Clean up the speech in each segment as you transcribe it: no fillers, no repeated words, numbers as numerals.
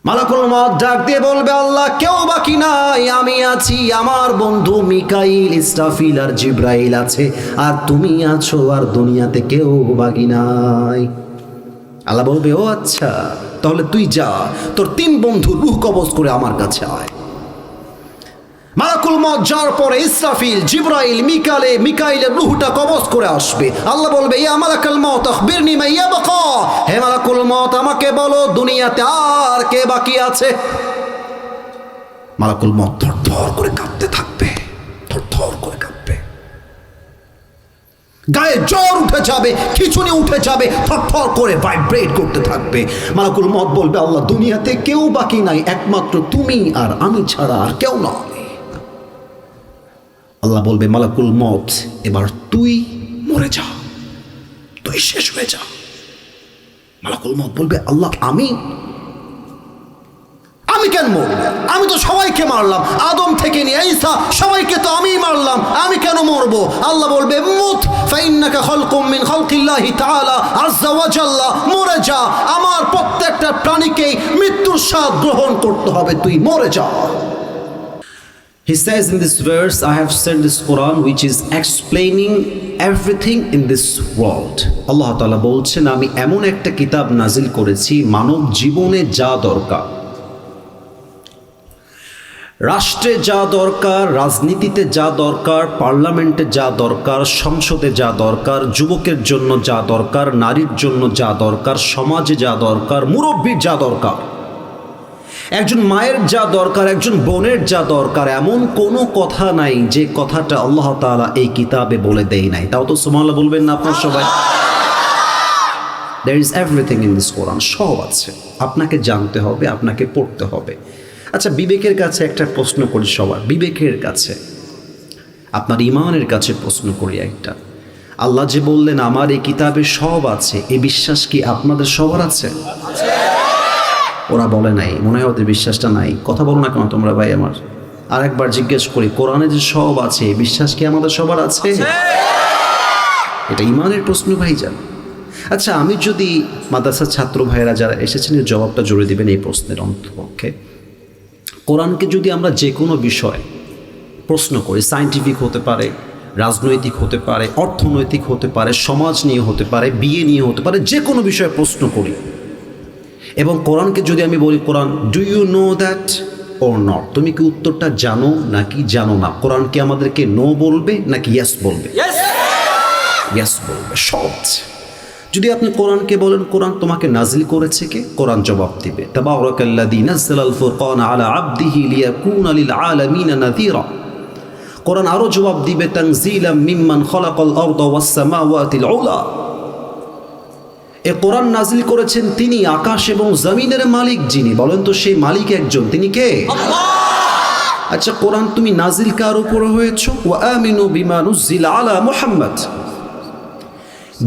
মালাকুল মউত ডাক দিয়ে বলবে, আল্লাহ কেউ বাকি নাই, আমি আছি, আমার বন্ধু মিকাইল, ইসরাফিল আর জিব্রাইল আছে, আর তুমি আছো, আর দুনিয়াতে কেউ বাকি নাই। আল্লাহ বলবে, ও আচ্ছা, তাহলে তুই যা, তোর 3 বন্ধু রূহ কবজ করে আমার কাছে আয়। মালাকুল মউত যাওয়ার পরে ইসরাফিল, জিব্রাইল, মিকাইলের রূহটা কবজ করে আসবে। আল্লাহ বলবে, ইয়া মালাকুল মউত আখবিরনি মা ইয়াবকা, হে মালাকুল মউত আমাকে বলো দুনিয়াতে আর কে বাকি আছে। মালাকুল মউত থরথর করে কাঁপতে থাকবে, থরথর করে কাঁপবে, গায়ে জ্বর উঠে যাবে, খিঁচুনি উঠে যাবে, থরথর করে ভাইব্রেট করতে থাকবে। মালাকুল মউত বলবে, আল্লাহ দুনিয়াতে কেউ বাকি নাই, একমাত্র তুমি আর আমি ছাড়া আর কেউ নয়। আল্লাহ বলবে, মালাকুল মউত এবার তুই মরে যা, তুই শেষ হয়ে যা। মালাকুল মউত বলবে, আল্লাহ আমি কেন মরব? আমি তো সবাইকে মারলাম, আদম থেকে নিয়ে ঈসা সবাইকে তো আমিই মারলাম, আমি কেন মরব? আল্লাহ বলবে, মুত ফাইন্নাকা খালকুম মিন খালকিল্লাহি তাআলা আযজা ওয়া জাল্লা, মরে যা, আমার প্রত্যেকটা প্রাণীকেই মৃত্যুর স্বাদ গ্রহণ করতে হবে, তুই মরে যা। He says in this verse, I have sent this Quran which is explaining everything in this world. Allah Ta'ala বলছেন, আমি এমন একটা কিতাব নাজিল করেছি মানব জীবনে যা দরকার, রাষ্ট্রে যা দরকার, রাজনীতিতে যা দরকার, পার্লামেন্টে যা দরকার, সংসদে যা দরকার, যুবকের জন্য যা দরকার, নারীর জন্য যা দরকার, সমাজে যা দরকার, মুরব্বীর যা দরকার, একজন মায়ের যা দরকার, একজন বোনের যা দরকার, এমন কোনো কথা নাই যে কথাটা আল্লাহ তাআলা এই কিতাবে বলে দেয় নাই। তাও তো সুবহানাল্লাহ বলবেন না আপনার সবাই? There is everything in this Quran, সব আছে, আপনাকে জানতে হবে, আপনাকে পড়তে হবে। আচ্ছা, বিবেকের কাছে একটা প্রশ্ন করি, সবার বিবেকের কাছে, আপনার ইমানের কাছে প্রশ্ন করি একটা। আল্লাহ যে বললেন আমার এই কিতাবে সব আছে, এই বিশ্বাস কি আপনাদের সবার আছে? ওরা বলে নাই, মনে হয় ওদের বিশ্বাসটা নাই। কথা বলো না কেন তোমরা ভাই আমার? আর একবার জিজ্ঞেস করি, কোরআনে যে সব আছে, বিশ্বাস কি আমাদের সবার আছে? এটা ইমানের প্রশ্ন ভাইজান। আচ্ছা, আমি যদি মাদ্রাসার ছাত্র ভাইয়েরা যারা এসেছেন, এর জবাবটা জুড়ে দিবেন এই প্রশ্নের অন্তপক্ষে। কোরআনকে যদি আমরা যে কোনো বিষয় প্রশ্ন করি, সায়েন্টিফিক হতে পারে, রাজনৈতিক হতে পারে, অর্থনৈতিক হতে পারে, সমাজ নিয়ে হতে পারে, বিয়ে নিয়ে হতে পারে, যে কোনো বিষয়ে প্রশ্ন করি, এবং কোরআনকে যদি আমি বলি, Quran do you know that or not, তুমি কি উত্তরটা জানো নাকি জানো না? কোরআন কি আমাদেরকে নো বলবে নাকি ইয়েস বলবে? ইয়েস বলবে, সহজ। যদি আপনি কোরআনকে বলেন, কোরআন তোমাকে নাজিল করেছে কে? কোরআন জবাব দিবে, তাবারাকাল্লাযী নাযালাল ফুরকানা আলা আবদিহি লিয়াকুনা লিল আলামিনা নাযীরা। কোরআন আরো জবাব দিবে, তানজিলাম মিম্মান খালাকাল আরদা ওয়াস সামাওয়াতিল উলা। এ কোরআন নাজিল করেছেন তিনি, আকাশ এবং জমিনের মালিক যিনি। বলেন তো সেই মালিক একজন, তিনি কে? আল্লাহ। আচ্ছা, কোরআন তুমি নাজিল কার উপরে হয়েছো? ওয়া আমিনু বিমা নুজিলা আলা Muhammad,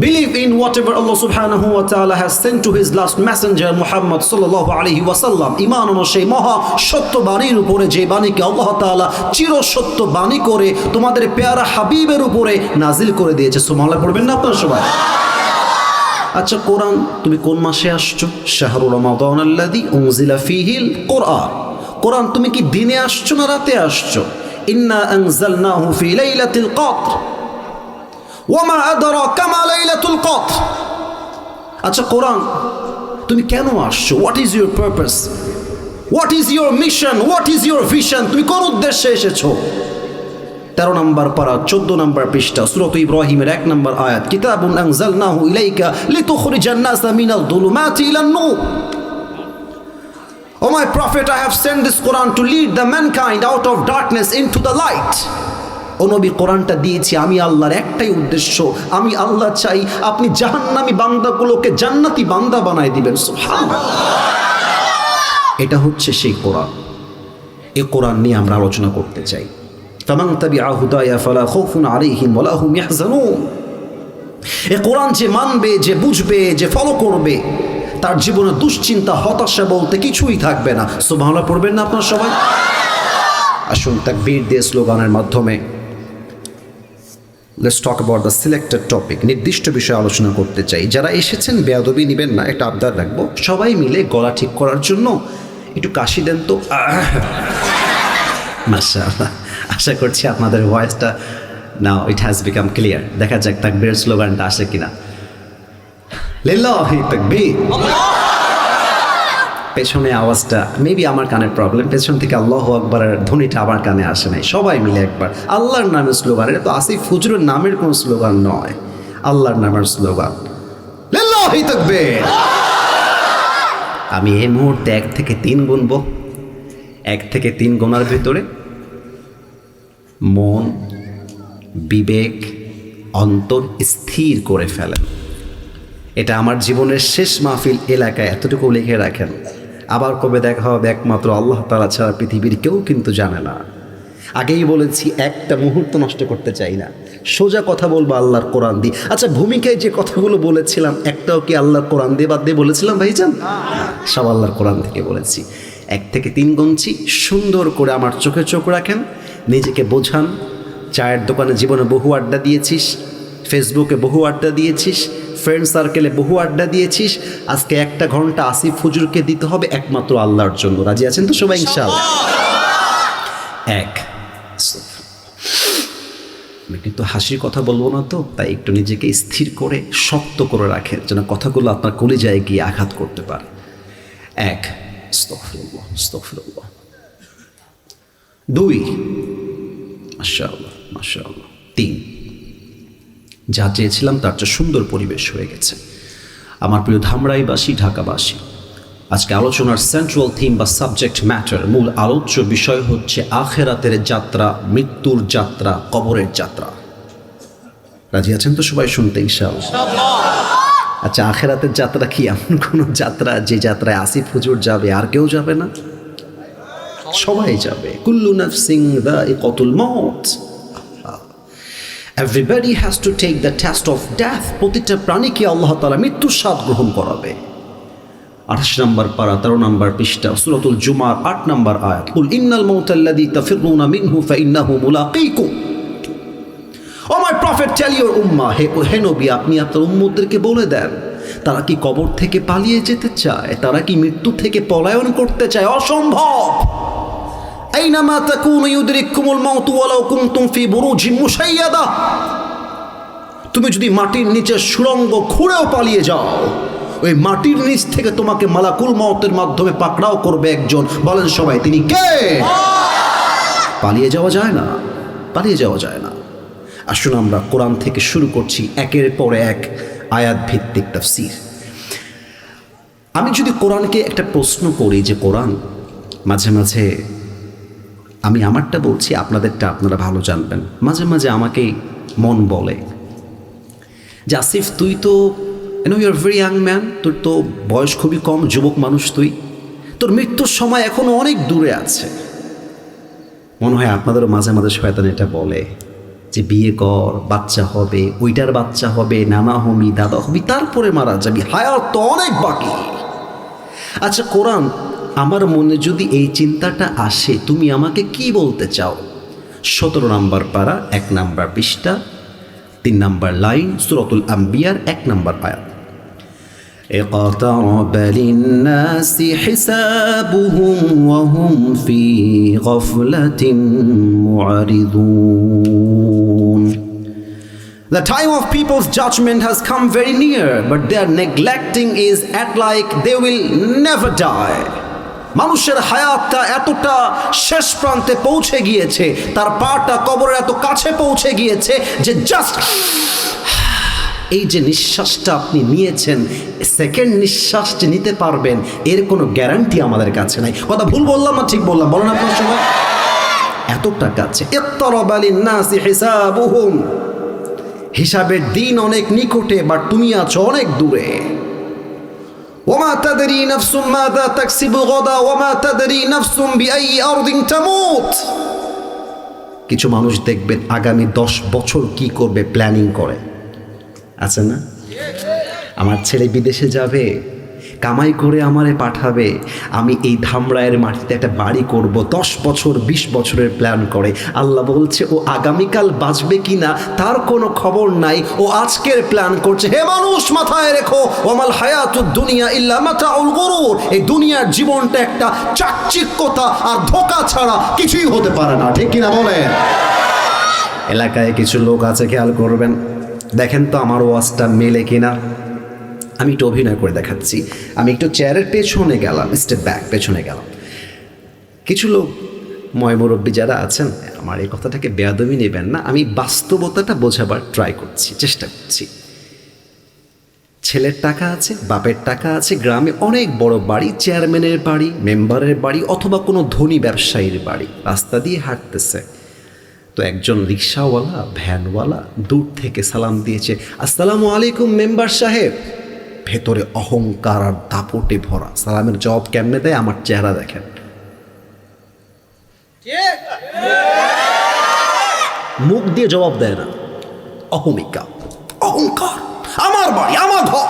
believe in whatever Allah subhanahu wa ta'ala has sent to his last messenger Muhammad sallallahu alaihi wasallam. ঈমান আনো সেই মহা সত্য বাণীর উপরে, যে বাণীকে আল্লাহ তাআলা চির সত্য বাণী করে তোমাদের পেয়ারা হাবিবের উপরে নাজিল করে দিয়েছে। সুবহানাল্লাহ পড়বেন না আপনারা সবাই? আচ্ছা, কোরআন তুমি কোন মাসে আসছো? শাহরু রমাদান আল্লাযী উনজিলা ফীহিল কোরআন। কোরআন তুমি কি দিনে আসছো না রাতে আসছো? ইন্না আনজালনাহু ফী লাইলাতিল কদর ওয়ামা আদরাকা মা লাইলাতুল কদর। আচ্ছা, কোরআন তুমি কেন আসছো? What is your purpose, what is your mission, what is your vision? তুমি কোন উদ্দেশ্যে এসেছো? 13 নম্বর পারা 14 নম্বর পৃষ্ঠা সূরা ইব্রাহিমের 1 নম্বর আয়াত, কিতাবুন আনজালনাহু ইলাইকা লিতুখরিজান নাসা মিনাল যুলুমাতি ইলান নূর। O my prophet, I have sent this Quran to lead the mankind out of darkness into the light. ও নবী, কোরআনটা দিয়েছি আমি আল্লাহর একটাই উদ্দেশ্য, আমি আল্লাহ চাই আপনি জাহান্নামী বান্দাগুলোকে জান্নাতি বান্দা বানায় দিবেন। সুবহানাল্লাহ। এটা হচ্ছে সেই কোরআন। এই কোরআন নিয়ে আমরা আলোচনা করতে চাই। ফামান তাবিআ হুদায়া ফালা খাউফুন আলাইহিম ওয়ালা হুম ইয়াহজানুন। এই কোরআন যে মানবে, যে বুঝবে, যে ফলো করবে, তার জীবনে দুশ্চিন্তা, হতাশা বলতে কিছুই থাকবে না। সুবহানাল্লাহ পড়বেন না আপনারা সবাই? আসুন তাকবীর দিয়ে স্লোগানের মাধ্যমে let's talk about the selected topic. নির্দিষ্ট বিষয়ে আলোচনা করতে চাই। যারা এসেছেন বেয়াদবি নেবেন না, একটা আবদার রাখবো, সবাই মিলে গলা ঠিক করার জন্য একটু কাশি দেন তো। মাশাআল্লাহ, আশা করছি আপনাদের ভয়েসটা নাও ইট হ্যাজ বিকাম ক্লিয়ার। দেখা যাক তাকবীরের স্লোগানটা আসে কিনা। লিল্লাহি তাকবীর। পেছনে আওয়াজটা মেবি আমার কানের প্রবলেম, পেছন থেকে আল্লাহু আকবারের ধ্বনিটা আমার কানে আসে নাই। সবাই মিলে একবার আল্লাহর নামের স্লোগান, এটা তো আসিফ হুজুরের নামের কোনো স্লোগান নয়, আল্লাহর নামের স্লোগান। লিল্লাহি তাকবীর। আমি এই মুহূর্তে 1 থেকে 3 গুনবো। 1 থেকে 3 গোনার ভিতরে মন, বিবেক, অন্তর স্থির করে ফেলেন। এটা আমার জীবনের শেষ মাহফিল এলাকায় এতটুকু লিখে রাখেন। আবার কবে দেখা হবে একমাত্র আল্লাহ তাআলা ছাড়া পৃথিবীর কেউ কিন্তু জানে না। আগেই বলেছি একটা মুহূর্ত নষ্ট করতে চাই না, সোজা কথা বলবো আল্লাহর কোরআন দিয়ে। আচ্ছা, ভূমিকায় যে কথাগুলো বলেছিলাম একটাও কি আল্লাহর কোরআন দিয়ে বাদ দিয়ে বলেছিলাম ভাইজান? সব আল্লাহর কোরআন থেকে বলেছি। 1 থেকে 3 গুনছি, সুন্দর করে আমার চোখে চোখ রাখেন, নিজেকে বোঝান। চায়ের দোকানে জীবনে বহু আড্ডা দিয়েছিস, ফেসবুকে বহু আড্ডা দিয়েছিস, ফ্রেন্ড সার্কেলে বহু আড্ডা দিয়েছিস। আজকে 1 ঘন্টা আসিফ হুজুরকে দিতে হবে একমাত্র আল্লাহর জন্য। রাজি আছেন তো সবাই ইনশাআল্লাহ? 1। আমি কিন্তু হাসির কথা বলবো না তো, তাই একটু নিজেকে স্থির করে শক্ত করে রাখেন যেন কথাগুলো আপনার কলিজায় গিয়ে আঘাত করতে পারে। 1। আস্তাগফিরুল্লাহ, আস্তাগফিরুল্লাহ। 2। মাশাআল্লাহ, মাশাআল্লাহ। 3। যা চেয়েছিলাম তার চেয়ে সুন্দর পরিবেশ হয়ে গেছে। আমার প্রিয় ধামরাইবাসী, ঢাকাবাসী, আজকে আলোচনার সেন্ট্রাল থিম বা সাবজেক্ট ম্যাটার, মূল আলোচ্য বিষয় হচ্ছে আখেরাতের যাত্রা, মৃত্যুর যাত্রা, কবরের যাত্রা। রাজি আছেন তো সবাই শুনতে ইনশাআল্লাহ? আচ্ছা, আখেরাতের যাত্রা কি এমন কোনো যাত্রা যে যাত্রায় আসিফ হুজুর যাবে আর কেউ যাবে না? সবাই যাবে। কুল্লু নাফসিন যায়িকাতুল মাউত। Everybody has to take the test of death. প্রতিটা প্রাণীকে আল্লাহ তাআলা মৃত্যুর স্বাদ গ্রহণ করাবে। 28 নম্বর পারা 13 নম্বর পৃষ্ঠা সূরাতুল জুমার 8 নম্বর আয়াত। কুল ইন্নাল মাউতাল্লাযী তাফিরুনা মিনহু ফাইন্নাহু মুলাকীকুম। ও মাই প্রফেট, টেল ইওর উম্মাহ, হে নবী আপনি আপনার উম্মতদেরকে বলে দেন, তারা কি কবর থেকে পালিয়ে যেতে চায়? তারা কি মৃত্যু থেকে পলায়ন করতে চায়? অসম্ভব। আইনামা তাকুনু ইউদরিকুমুল মাউত ওয়ালাউ কুনতুম ফি বুরুজিন মুশাইয়াদা। তুমি যদি মাটির নিচে সুড়ঙ্গ খুঁড়েও পালিয়ে যাও, ওই মাটির নিচ থেকে তোমাকে মালাকুল মউতের মাধ্যমে পাকড়াও করবে একজন। বলেন সবাই, তিনি কে? পালিয়ে যাওয়া যায় না, পালিয়ে যাওয়া যায় না। আসুন আমরা কোরআন থেকে শুরু করছি, একের পর এক আয়াত ভিত্তিক তাফসীর। আমি যদি কোরআনকে একটা প্রশ্ন করি যে কোরআন, মাঝে মাঝে আমি আমারটা বলছি, আপনাদেরটা আপনারা ভালো জানবেন, মাঝে মাঝে আমাকেই মন বলে যে আসিফ তুই তো ইউর ভেরি ইয়াং ম্যান, তোর তো বয়স খুবই কম, যুবক মানুষ তুই, তোর মৃত্যুর সময় এখনো অনেক দূরে আছে। মনে হয় আপনাদেরও মাঝে মাঝে শয়তান এটা বলে যে বিয়ে কর, বাচ্চা হবে, ওইটার বাচ্চা হবে, নানা হবি, দাদা হবি, তারপরে মারা যাবি, হায়াত তো অনেক বাকি। আচ্ছা কোরআন, আমার মনে যদি এই চিন্তাটা আসে, তুমি আমাকে কি বলতে চাও? 17 নম্বর পারা 1 নম্বর পৃষ্ঠা 3 নম্বর লাইন, সূরাতুল আম্বিয়ার 1 নম্বর আয়াত। اقترب للناس حسابهم وهم في غفلة معرضون. The time of people's judgment has come very near, but their neglecting is act like they will never die. মানুষের হায়াতটা এতটা শেষ প্রান্তে পৌঁছে গিয়েছে, তার পাটা কবরের এত কাছে পৌঁছে গিয়েছে যে জাস্ট এই যে নিঃশ্বাসটা আপনি নিয়েছেন, সেকেন্ড নিঃশ্বাস যে নিতে পারবেন এর কোনো গ্যারান্টি আমাদের কাছে নাই। কথা ভুল বললাম না ঠিক বললাম? বলেন আপনার সময় এতটা কাছে। ইকতারাবা লিন-নাসি হিসাবুহুম, হিসাবের দিন অনেক নিকটে, বাট তুমি আছো অনেক দূরে। ওমা তাদরি নাফসুম মাযা তাকসিবু গাদা ওমা তাদরি নাফসুম বিআইয়ি আরদিন তামুত। কিছু মানুষ দেখবেন আগামী 10 বছর কি করবে প্ল্যানিং করে, আছে না? আমার ছেলে বিদেশে যাবে, কামাই করে আমারে পাঠাবে, আমি এই ধামরায়ের মাটিতে একটা বাড়ি করব, 10 বছর 20 বছরের প্ল্যান করে। আল্লাহ বলছে ও আগামীকাল বাঁচবে কিনা তার কোনো খবর নাই, ও আজকের প্ল্যান করছে। হে মানুষ, মাথায় রেখো, ওয়ামাল হায়াতুদ দুনিয়া ইল্লা মাতাউল গুরুর, এই দুনিয়ার জীবনটা একটা চাকচিক্যতা আর ধোঁকা ছাড়া কিছুই হতে পারে না, ঠিক কিনা বলেন? এলাকায় কিছু লোক আছে, খেয়াল করবেন, দেখেন তো আমার ওয়াজটা মেলে কিনা। আমি একটু অভিনয় করে দেখাচ্ছি। আমি একটু চেয়ারের পেছনে গেলাম, স্টেপ ব্যাক, পেছনে গেলাম। কিছু লোক ময়মুরব্বী যারা আছেন, আমার এই কথাটাকে বেয়াদবি নেবেন না, আমি বাস্তবতাটা বোঝাবার ট্রাই করছি, চেষ্টা করছি। ছেলের টাকা আছে, বাপের টাকা আছে, গ্রামে অনেক বড় বাড়ি, চেয়ারম্যানের বাড়ি, মেম্বারের বাড়ি, অথবা কোনো ধনী ব্যবসায়ীর বাড়ি, রাস্তা দিয়ে হাঁটতেছে। তো একজন রিক্সাওয়ালা, ভ্যানওয়ালা দূর থেকে সালাম দিয়েছে, আসসালামু আলাইকুম মেম্বার সাহেব। ভেতরে অহংকার আর দাপটে ভরা। সালামের জবাব কেমনে দেয়? আমার চেহারা দেখেন, মুখ দিয়ে জবাব দেয় না, অহমিকা, অহংকার, আমার বাড়ি, আমার ঘর।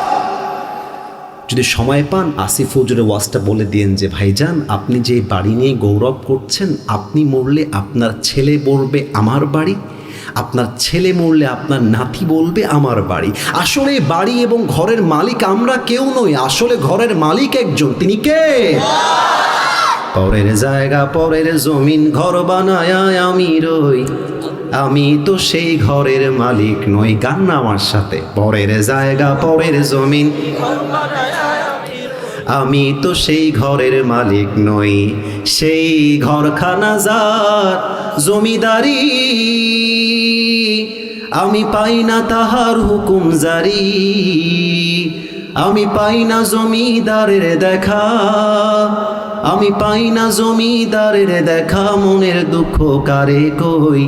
যদি সময় পান আসিফ হুজুরের ওয়াজটা বলে দিয়েন যে ভাইজান, আপনি যে বাড়ি নিয়ে গৌরব করছেন, আপনি মরলে আপনার ছেলে বলবে আমার বাড়ি, আপনার ছেলে মরলে আপনার নাতি বলবে আমার বাড়ি। আসলে বাড়ি এবং ঘরের মালিক আমরা কেউ নই, আসলে ঘরের মালিক একজন, তিনি কে? পরের জায়গা পরের জমিন ঘর বানায় আমি রই, আমি তো সেই ঘরের মালিক নই। গান না আমার সাথে, পরের জায়গা পরের জমিন, আমি তো সেই ঘরের মালিক নই, সেই ঘরখানা যার জমিদারি, আমি পাই না তাহার হুকুম জারি, আমি পাই না জমিদারের দেখা, আমি পাই না জমিদারের দেখা, মনের দুঃখ কারে কই,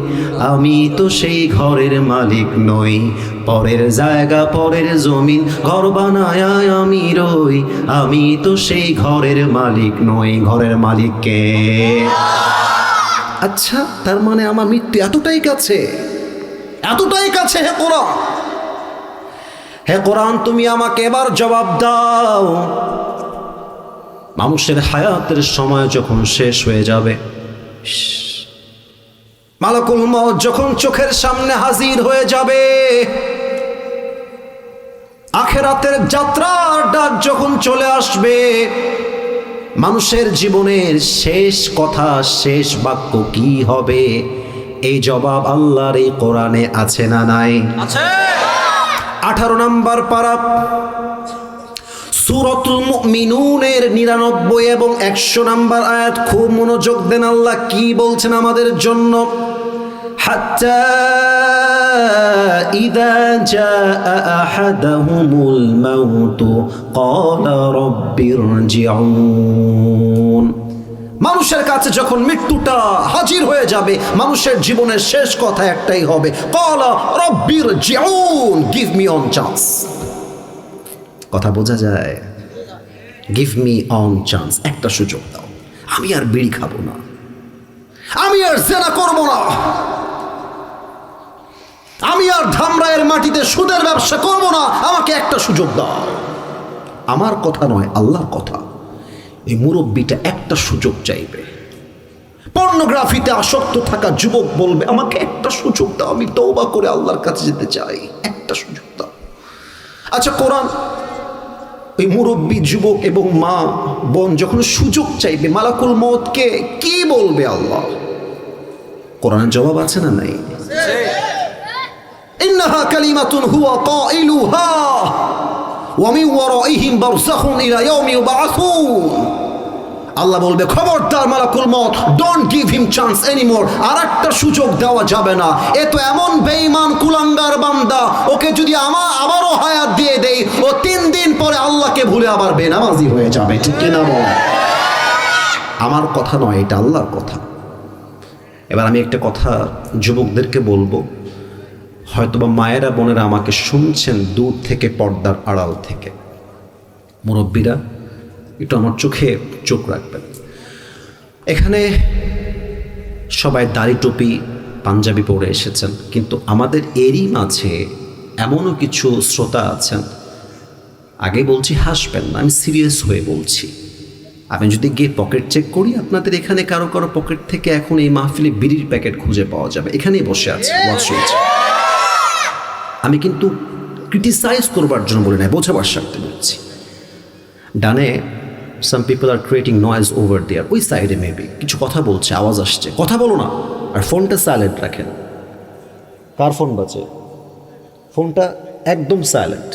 আমি তো সেই ঘরের মালিক নই। পরের জায়গা পরের জমিন ঘর বানায় আমি রই, আমি তো সেই ঘরের মালিক নই। ঘরের মালিক কে? আচ্ছা, তার মানে আমার মৃত্যু এতটাই কাছে, এতটাই কাছে। হে কোরআন, হে কোরআন, তুমি আমাকে এবার জবাব দাও। মানুষের হায়াতের সময় যখন শেষ হয়ে যাবে, মালাকুল মউত যখন চোখের সামনে হাজির হয়ে যাবে, আখিরাতের যাত্রার ডাক যখন চলে আসবে, মানুষের জীবনের শেষ কথা, শেষ বাক্য কি হবে, এই জবাব আল্লাহর এই কোরআনে আছে না নাই? আছে। 18 নম্বর পারা সূরাতুল মুমিনুনের 99 এবং 100 নম্বর আয়াত, খুব মনোযোগ দেন। আল্লাহ কি বলছেন আমাদের জন্য? হাত্তা ইযা জাআ আহাদাহুমুল মাউতু ক্বালা রাব্বিরজিউন। মানুষের কাছে যখন মৃত্যুটা হাজির হয়ে যাবে, মানুষের জীবনের শেষ কথা একটাই হবে, ক্বালা রাব্বিরজিউন, গিভ মি অন চান্স। কথা বোঝা যায়? গিভ মি অন চান্স, একটা সুযোগ দাও, আমি আর বিড়ি খাবো না, আমি আর জেনা করব না, আমি আর ধামরায়ের মাটিতে সুদের ব্যবসা করব না, আমাকে একটা সুযোগ দাও। আমার কথা নয়, আল্লাহর কথা। এই মুরব্বীটা একটা সুযোগ চাইবে। পর্নোগ্রাফিতে আসক্ত থাকা যুবক বলবে আমাকে একটা সুযোগ দাও, আমি তওবা করে আল্লাহর কাছে যেতে চাই, একটা সুযোগ দাও। আচ্ছা, কোরআন ওই মুরব্বী যুবক এবং মা বোন যখন সুযোগ চাইবে, মালাকুল মউতকে কি বলবে আল্লাহ? কোরআনের জবাব আছে না নাই? ইন্নাহা কালিমাতুন হুয়া কাইলুহা ওয়া মিন ওয়ারাইহিম বারযাখুন ইলা ইয়াউমি ইউবআসুন। আল্লাহ বলবে, খবরদার মালাকুল মউত, don't give him chance anymore, আর একটা সুযোগ দেওয়া যাবে না। এ তো এমন বেঈমান কুলাঙ্গার বান্দা, ওকে যদি আবারও হায়াত দিয়ে দেই, ও 3 দিন পরে আল্লাহকে ভুলে আবার বেনামাজি হয়ে যাবে, ঠিক কিনা বল? আমার কথা নয়, এটা আল্লাহর কথা। এবার আমি একটা কথা যুবকদেরকে বলবো, হয়তোবা মায়েরা বোনেরা আমাকে শুনছেন দূর থেকে, পর্দার আড়াল থেকে। মুরব্বীরা একটু আমার চোখে চোখ রাখবেন। এখানে সবাই দাড়ি টুপি পাঞ্জাবি পরে এসেছেন, কিন্তু আমাদের এরই মাঝে এমনও কিছু শ্রোতা আছেন আগে বলছি হাসবেন না, আমি সিরিয়াস হয়ে বলছি। আপনি যদি গিয়ে পকেট চেক করি, আপনাদের এখানে কারো কারো পকেট থেকে এখন এই মাহফিলে বিড়ির প্যাকেট খুঁজে পাওয়া যাবে। এখানেই বসে আছে ওয়াজ শুনছে। আমি কিন্তু ক্রিটিসাইজ করবার জন্য বলি না, বোঝাবার স্বার্থে বলছি। ডানে some people are creating noise over there, ওই সাইডে মেবি কিছু কথা বলছে, আওয়াজ আসছে, কথা বলো না, আর ফোনটা সাইলেন্ট রাখেন। কার ফোন বাজে? ফোনটা একদম সাইলেন্ট।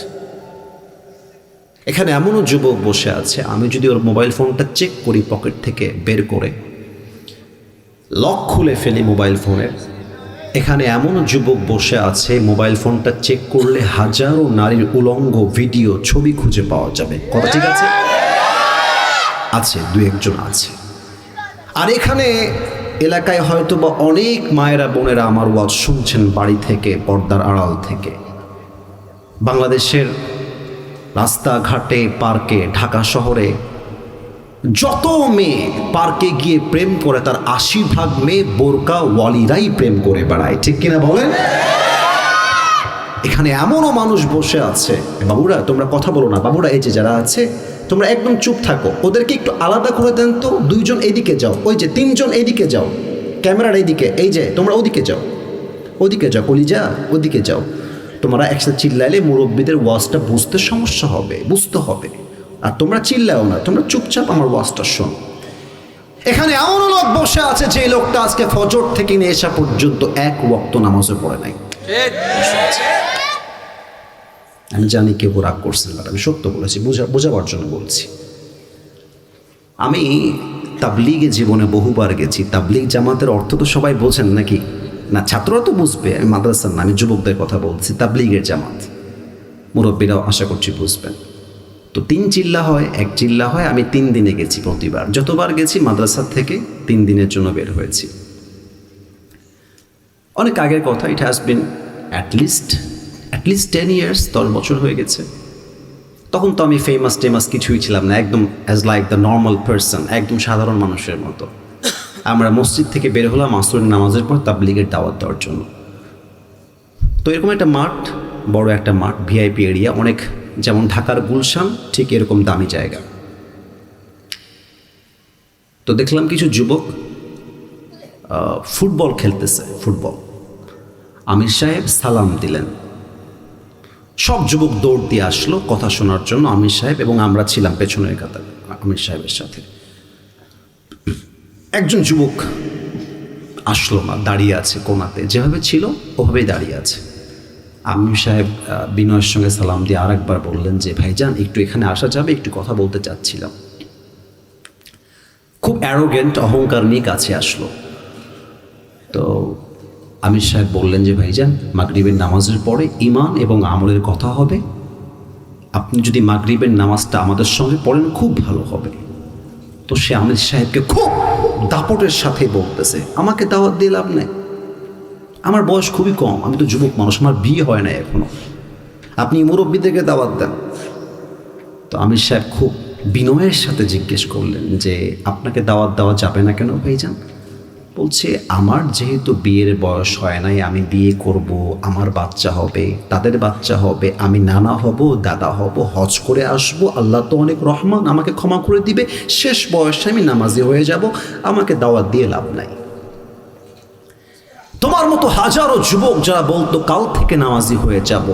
এখানে এমনও যুবক বসে আছে, আমি যদি ওর মোবাইল ফোনটা চেক করি পকেট থেকে বের করে, লক খুলে ফেলি মোবাইল ফোনের, এখানে এমনও যুবক বসে আছে মোবাইল ফোনটা চেক করলে হাজারো নারীর উলঙ্গ ভিডিও ছবি খুঁজে পাওয়া যাবে। কথা ঠিক আছে? আছে, দু একজন আছে। আর এখানে এলাকায় হয়তো বা অনেক মায়েরা বোনেরা আমার ওয়াজ শুনছেন বাড়ি থেকে, পর্দার আড়াল থেকে। বাংলাদেশের রাস্তাঘাটে, পার্কে, ঢাকা শহরে যত মেয়ে পার্কে গিয়ে প্রেম করে, তার ৮০% মেয়ে বোরকা ওয়ালিরাই প্রেম করে বেড়ায়। ঠিক কিনা বলেন? এখানে এমনও মানুষ বসে আছে, বাবুরা তোমরা কথা বলো না, বাবুরা এই যে যারা আছে তোমরা একদম চুপ থাকো, ওদেরকে একটু আলাদা করে দেন তো, 2 জন এদিকে যাও, ওই যে 3 জন এদিকে যাও, ক্যামেরার এইদিকে, এই যে তোমরা ওদিকে যাও, ওদিকে যাও, কলিজা ওদিকে যাও। তোমরা একসাথে চিল্লাইলে মুরব্বীদের ওয়াজটা বুঝতে সমস্যা হবে, বুঝতে হবে। আর তোমরা চিল্লাও না, তোমরা চুপচাপ আমার ওয়াজটা শোনো। এখানে এমন লোক বসে আছে যে লোকটা আজকে ফজর থেকে নিয়ে আসা পর্যন্ত 1 ওয়াক্ত নামাজও পড়ে নাই। আমি জানি কেউ রাগ করছেন, বাট আমি সত্য বলেছি, বোঝাবার জন্য বলছি। আমি তাবলিগে জীবনে বহুবার গেছি। তাবলিগ জামাতের অর্থ তো সবাই বোঝেন নাকি? না, ছাত্ররা তো বুঝবে, আমি মাদ্রাসার না, আমি যুবকদের কথা বলছি। তাবলিগের জামাত মুরব্বীরাও আশা করছি বুঝবেন। তো 3 চিল্লা হয়, 1 চিল্লা হয়। আমি 3 দিনে গেছি প্রতিবার, যতবার গেছি মাদ্রাসার থেকে 3 দিনের জন্য বের হয়েছি। অনেক আগের কথা, it has been at least 10 years, 10 বছর হয়ে গেছে। তখন তো আমি ফেমাস কিছুই ছিলাম না, একদম as like the normal person, একদম সাধারণ মানুষের মতো। আমরা মসজিদ থেকে বের হলাম আসরের নামাজের পর তাবলিগের দাওয়াত দেওয়ার জন্য। তো এরকম একটা মাঠ, বড় একটা মাঠ, ভিআইপি এরিয়া, অনেক, যেমন ঢাকার গুলশান ঠিক এরকম দামি জায়গা। তো দেখলাম কিছু যুবক ফুটবল খেলতেছে, ফুটবল। আমির সাহেব সালাম দিলেন, সব যুবক দৌড় দিয়ে আসলো কথা শোনার জন্য। আমির সাহেব এবং আমরা ছিলাম পেছনের কাতারে আমির সাহেবের সাথে। একজন যুবক আসলো না, দাঁড়িয়ে আছে কোনাতে, যেভাবে ছিল ওভাবেই দাঁড়িয়ে আছে। আমির সাহেব বিনয়ের সঙ্গে সালাম দিয়ে আরেকবার বললেন যে ভাইজান একটু এখানে আসা যাবে, একটু কথা বলতে চাচ্ছিলাম। খুব অ্যারোগেন্ট, অহংকার নিয়ে কাছে আসলো। তো আমির সাহেব বললেন যে ভাইজান মাগরিবের নামাজের পরে ঈমান এবং আমলের কথা হবে, আপনি যদি মাগরিবের নামাজটা আমাদের সঙ্গে পড়েন খুব ভালো হবে। তো সে আমির সাহেবকে খুব দাপটের সাথে বলতেছে, আমাকে দাওয়াত দিয়ে লাভ নেই, আমার বয়স খুবই কম, আমি তো যুবক মানুষ, আমার বিয়ে হয় না এখনো, আপনি মুরব্বীদেরকে দাওয়াত দেন। তো আমির সাহেব খুব বিনয়ের সাথে জিজ্ঞেস করলেন যে আপনাকে দাওয়াত দেওয়া যাবে না কেন ভাইজান? বলছে আমার যেহেতু বিয়ের বয়স হয় নাই, আমি বিয়ে করব, আমার বাচ্চা হবে, তাদের বাচ্চা হবে, আমি নানা হব, দাদা হব, হজ করে আসব, আল্লাহ তো অনেক রহমান, আমাকে ক্ষমা করে দিবে, শেষ বয়সে আমি নামাজি হয়ে যাব, আমাকে দাওয়াত দিয়ে লাভ নাই। তোমার মতো হাজারো যুবক যারা বলতো কাল থেকে নামাজি হয়ে যাব,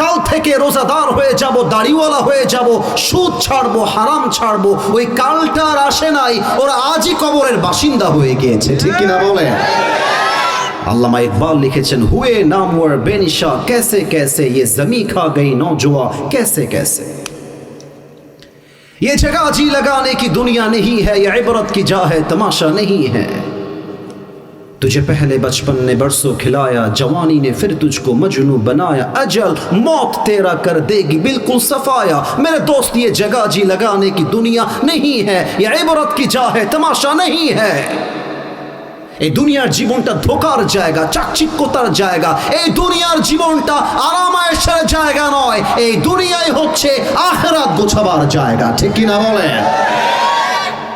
কাল থেকে রোজাদার হয়ে যাব, দাড়িওয়ালা হয়ে যাব, সুদ ছাড়বো, হারাম ছাড়বো, ওই কালটা আর আসে নাই, ওরা আজই কবরের বাসিন্দা হয়ে গিয়েছে। ঠিক কিনা বলে? আল্লামা ইকবাল লিখেছেন, হুয়ে নামওয়ার বেনিশা कैसे कैसे ये जमी खा गई नौजवा कैसे कैसे। ये जगह जी लगाने की दुनिया नहीं है, ये इबरत की जा है, तमाशा नहीं है। तुझे पहले बचपन ने बरसों खिलाया, जवानी ने फिर तुझको मजनू बनाया, अजल मौत तेरा कर देगी बिल्कुल सफाया। मेरे दोस्त ये जगह जी लगाने की दुनिया नहीं है, ये इबरत की जा है, तमाशा नहीं है। এই দুনিয়ার জীবনটা ধোকার জায়গা, চাকচিক্যতার জায়গা। এই দুনিয়ার জীবনটা আরামায়েশের জায়গা নয়, এই দুনিয়াই হচ্ছে আখিরাত গোছাবার জায়গা। ঠিক কিনা বলেন?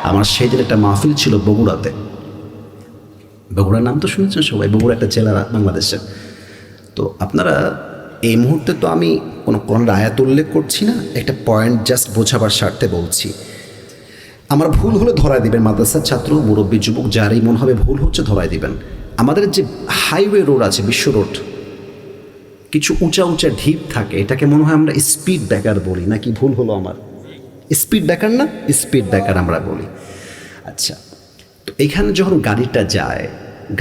আমার সেদিন একটা মাহফিল ছিল বগুড়াতে। বগুড়ার নাম তো শুনেছেন সবাই, বগুড়া একটা জেলা বাংলাদেশের। তো আপনারা এই মুহূর্তে তো আমি কোনো কোরআনের আয়াত উল্লেখ করছি না, একটা পয়েন্ট জাস্ট বোঝাবার স্বার্থে বলছি। আমার ভুল হলে ধরায় দিবেন, মাদ্রাসার ছাত্র, মুরব্বী, যুবক, যারই মনে হবে ভুল হচ্ছে ধরায় দিবেন। আমাদের যে হাইওয়ে রোড আছে, বিশ্ব রোড, কিছু উঁচা উঁচা ঢিপ থাকে, এটাকে মনে হয় আমরা স্পিড ব্রেকার বলি, নাকি ভুল হলো আমার? স্পিড ব্রেকার না, স্পিড ব্রেকার আমরা বলি। আচ্ছা, তো এখানে যখন গাড়িটা যায়,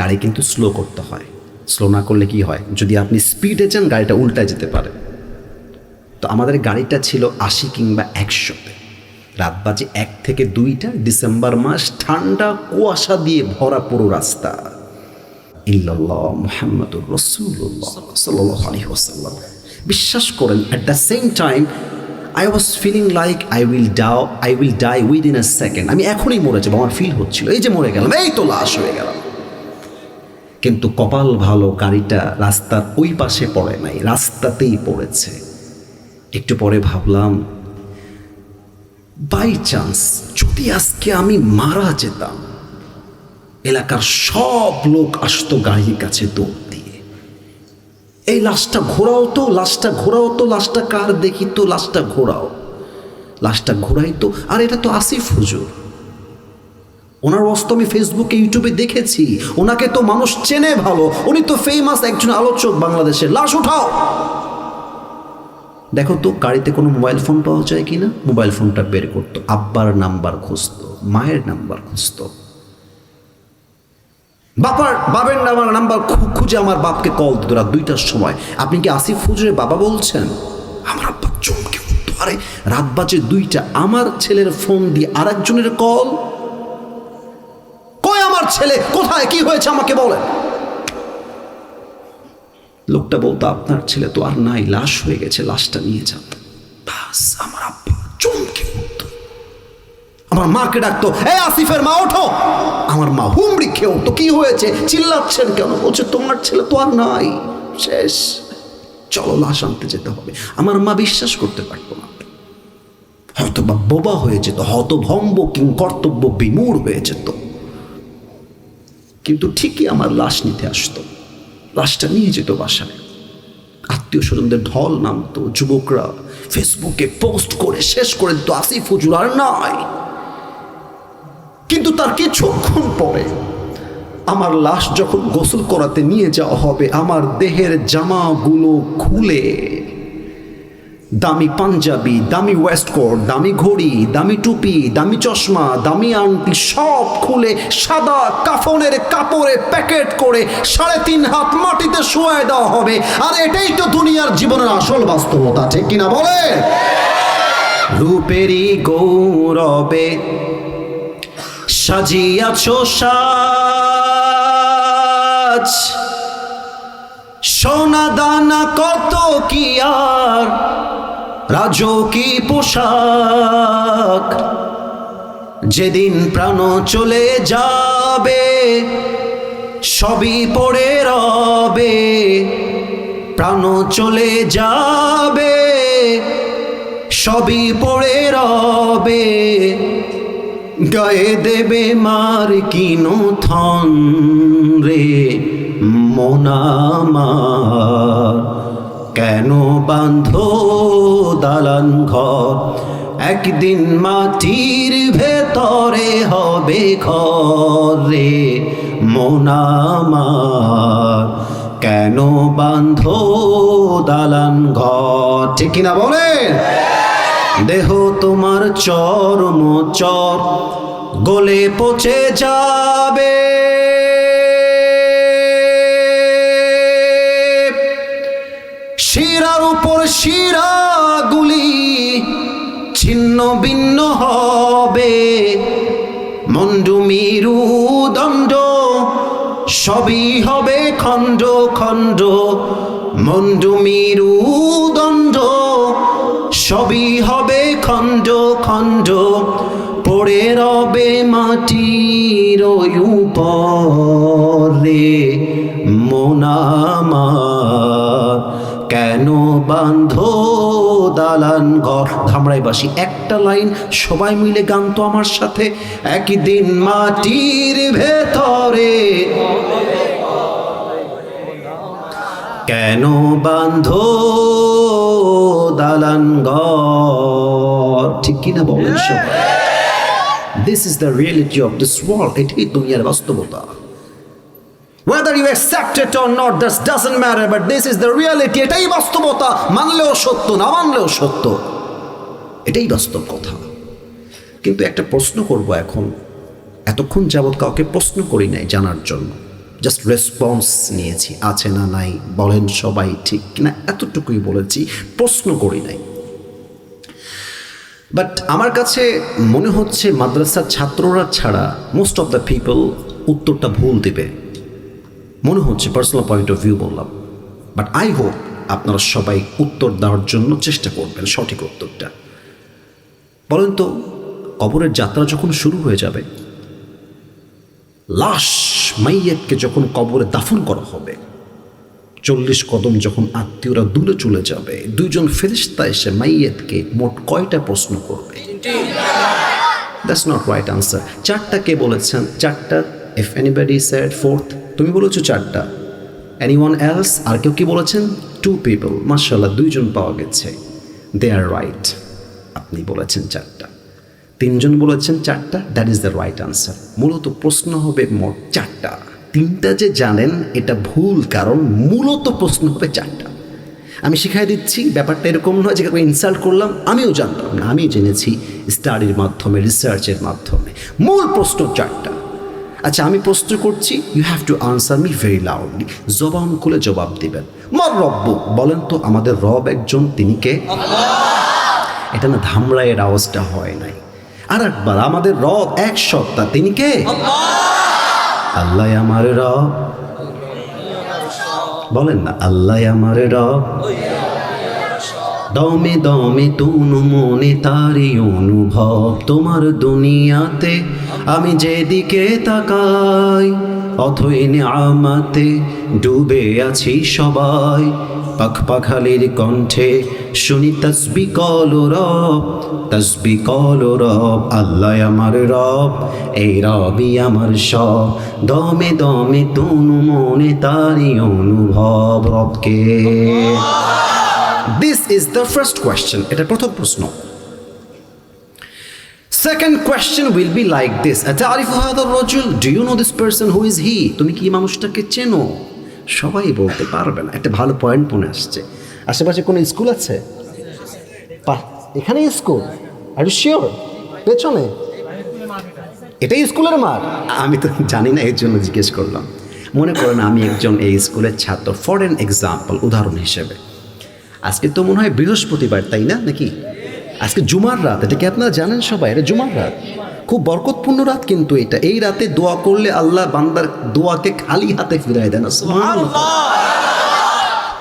গাড়ি কিন্তু স্লো করতে হয়। স্লো না করলে কি হয়, যদি আপনি স্পিডে যান গাড়িটা উল্টায় যেতে পারে। তো আমাদের গাড়িটা ছিল 80 কিংবা 100-তে। রাত বাজে 1 থেকে 2টা, ডিসেম্বর মাস, ঠান্ডা কুয়াশা দিয়ে ভরা পুরো রাস্তা। ইল্লাল্লাহ মুহাম্মাদুর রাসূলুল্লাহ সাল্লাল্লাহু আলাইহি ওয়াসাল্লাম। বিশ্বাস করেন, at the same time I was feeling like I will die within a second. আমি এখনই মরে যাবো, আমার ফিল হচ্ছিল, এই যে মরে গেলাম, এই তো লাশ হয়ে গেলাম। কিন্তু কপাল ভালো, গাড়িটা রাস্তার ওই পাশে পড়ে নাই, রাস্তাতেই পড়েছে। একটু পরে ভাবলাম, বাই চান্স যদি আজকে আমি মারা যেতাম, এলাকার সব লোক আসতো গাড়ির কাছে দৌড় দিয়ে, এই লাশটা ঘোরাও তো, লাশটা ঘোরাও তো, লাশটা কার দেখি তো, লাশটা ঘোরাও, লাশটা ঘোরাই তো। আর এটা তো আসিফ হুজুর, ওনার অবস্থা আমি ফেসবুকে, ইউটিউবে দেখেছি, ওনাকে তো মানুষ চেনে ভালো, উনি তো ফেমাস একজন আলোচক বাংলাদেশের। লাশ উঠাও, দেখো তো গাড়িতে কোনো মোবাইল ফোন পাওয়া যায় কিনা। মোবাইল ফোনটা বের করতো, আব্বার নাম্বার খুঁজতো, মায়ের নাম্বার খুঁজতো, বাবের নাম্বার খুঁজে আমার বাপকে কল দিত রাত 2টার সময়। আপনি কি আসিফ হুজুরের বাবা বলছেন? আমার আব্বা চমকে উঠতো, আরে রাত বাজে 2টা, আমার ছেলের ফোন দিয়ে আরেকজনের কল। কই আমার ছেলে, কোথায়, কি হয়েছে আমাকে বলেন। লোকটা বলতো, আপনার ছেলে তো আর নাই, লাশ হয়ে গেছে, লাশটা নিয়ে যান। বাস, আমার আব্বা চমকে উঠতো। আমার মাকে ডাকতো, এই আসিফের মা ওঠো। আমার মা হুমড়ি খেয়ে উঠতো, কি হয়েছে, চিল্লাচ্ছেন কেন? বলছে, তোমার ছেলে তো আর নাই, শেষ, চলো লাশ আনতে যেতে হবে। আমার মা বিশ্বাস করতে পারতো না, হয়তো বা বোবা হয়ে যেত, হতভম্ব কিং কর্তব্য বিমূঢ় হয়ে যেত, কিন্তু ঠিকই আমার লাশ নিতে আসতো, লাশটা নিয়ে যেত বাসায়। আত্মীয় স্বজনদের ঢল নামতো, যুবকরা ফেসবুকে পোস্ট করে শেষ করে দিত, আসিফ হুজুর আর নাই। কিন্তু তার কিছুক্ষণ পরে আমার লাশ যখন গোসল করাতে নিয়ে যাওয়া হবে, আমার দেহের জামাগুলো খুলে দামি পাঞ্জাবি, দামি ওয়েস্টকোট, দামি ঘড়ি, দামি টুপি, দামি চশমা, দামি আংটি সব খুলে সাদা কাফনের কাপড়ে প্যাকেট করে 3.5 হাত মাটিতে শোয়ায় দেওয়া হবে। আর এটাই তো দুনিয়ার জীবনের আসল বাস্তবতা, ঠিক কিনা বলে? রূপেরই গৌরবে সাজিয়াছো সাজ, সোনা দানা কত কি আর রাজকী পোশাক। যেদিন প্রাণ চলে যাবে সবই পড়ে রবে, প্রাণ চলে যাবে সবই পড়ে রবে। গায়ে দেবে মার কিনো থন রে মন আমার, কেন বাঁধো দালান ঘর, একদিন মাটির ভেতরে হবে ঘর রে মন আমার, কেন বাঁধো দালান ঘর, ঠিক কিনা বলেন? দেহ তোমার চরম চর গলে পচে যাবে, শিরার উপর শিরাগুলি ছিন্ন ভিন্ন হবে, মন্ডু মিরু দণ্ড সবই হবে খণ্ড খণ্ড, মন্ডু মিরু দণ্ড সবই হবে খণ্ড খণ্ড, পড়ে রবে মাটির উপরে মন আমার, কেন বাঁধো দালান ঘর। ধামরাইবাসী একটা লাইন সবাই মিলে গান তো আমার সাথে, একদিন মাটির ভেতরে কেন বান্ধো দালান ঘর, ঠিক কিনা বলেন সবাই? This is the reality of this world. এটাই দুনিয়ার বাস্তবতা। Whether you accept it or not, that doesn't matter, but this is the reality. এটাই বাস্তবতা, মানলেও সত্য, না মানলেও সত্য, এটাই বাস্তব কথা। কিন্তু একটা প্রশ্ন করব এখন, এতক্ষণ যাবৎ কাউকে প্রশ্ন করি নাই জানার জন্য, জাস্ট রেসপন্স নিয়েছি, আছে না নাই বলেন সবাই ঠিক কিনা, এতটুকুই বলেছি, প্রশ্ন করি নাই। বাট আমার কাছে মনে হচ্ছে মাদ্রাসার ছাত্ররা ছাড়া মোস্ট অফ দ্য পিপল উত্তরটা ভুল দেবে মনে হচ্ছে, পার্সোনাল পয়েন্ট অফ ভিউ বললাম। বাট আই হোপ আপনারা সবাই উত্তর দেওয়ার জন্য চেষ্টা করবেন, সঠিক উত্তরটা। বলেন তো, কবরের যাত্রা যখন শুরু হয়ে যাবে, লাশ মাইয়াতকে যখন কবরে দাফন করা হবে, 40 কদম যখন আত্মীয়রা দূরে চলে যাবে, দুইজন ফেরেশতা এসে মাইয়াতকে মোট কয়টা প্রশ্ন করবে? That's not right answer. 4টা কে বলেছেন? 4টা। ইফ এনিবডি সেড 4th, তুমি বলেছো 4টা। Anyone else? আর কেউ কি বলেছেন? 2 পিপল। মাশাআল্লাহ, 2জন পাওয়া গেছে। দে আর রাইট। আপনি বলেছেন 4টা, 3জন বলেছেন 4টা। That is the right answer. মূলত প্রশ্ন হবে মোট 4টা। 3টা যে জানেন এটা ভুল, কারণ মূলত প্রশ্ন হবে 4টা। আমি শিখাই দিচ্ছি, ব্যাপারটা এরকম নয় যে কাউকে ইনসাল্ট করলাম। আমিও জানতাম না, আমি জেনেছি স্টাডির মাধ্যমে, রিসার্চের মাধ্যমে। মূল প্রশ্ন 4টা। আচ্ছা, আমি প্রশ্ন করছি, you have to answer me very loudly, জবান খুলে জবাব দিবেন। মার রব্বু, বলেন তো আমাদের রব একজন, তিনি কে? এটা না ধামরায়ের আওয়াজটা হয় নাই। আর একবার, আমাদের রব এক সত্তা, তিনি কে? আল্লাহ আমার রব। বলেন না, আল্লাহ আমার রব। দমে দমে তুনু মনে তারি অনুভব, তোমার দুনিয়াতে আমি যেদিকে তাকাই, অথই নিয়ামতে ডুবে আছি সবাই। পাখপাখালির কণ্ঠে শুনি তসবি কল রব, তসবি কল রব। আল্লাহ আমার রব, এই রবই আমার সব। দমে দমে তুনু মনে তারি অনুভব, রবকে। This is the first question. এটা প্রথম প্রশ্ন। Second question will be like this. أتعرف هذا الرجل? Do you know this person? Who is he? তুমি কি মানুষটাকে চেনো? সবাই বলতে পারবে না। একটা ভালো পয়েন্ট মনে আসছে। আশেপাশে কোনো স্কুল আছে? এখানে স্কুল? Are you sure? পেছনে? এটাই স্কুলের মাঠ? আমি তো জানি না, এর জন্য জিজ্ঞেস করলাম। মনে করেন আমি একজন এই স্কুলের ছাত্র, ফর এন এক্সাম্পল, উদাহরণ হিসেবে। আজকে তো মনে হয় বৃহস্পতিবার, তাই না? নাকি আজকে জুমার রাত? এটা কি আপনারা জানেন সবাই? এটা জুমার রাত, খুব বরকতপূর্ণ রাত। কিন্তু এটা, এই রাতে দোয়া করলে আল্লাহ বান্দার দোয়াকে খালি হাতে ফিরায় দেন।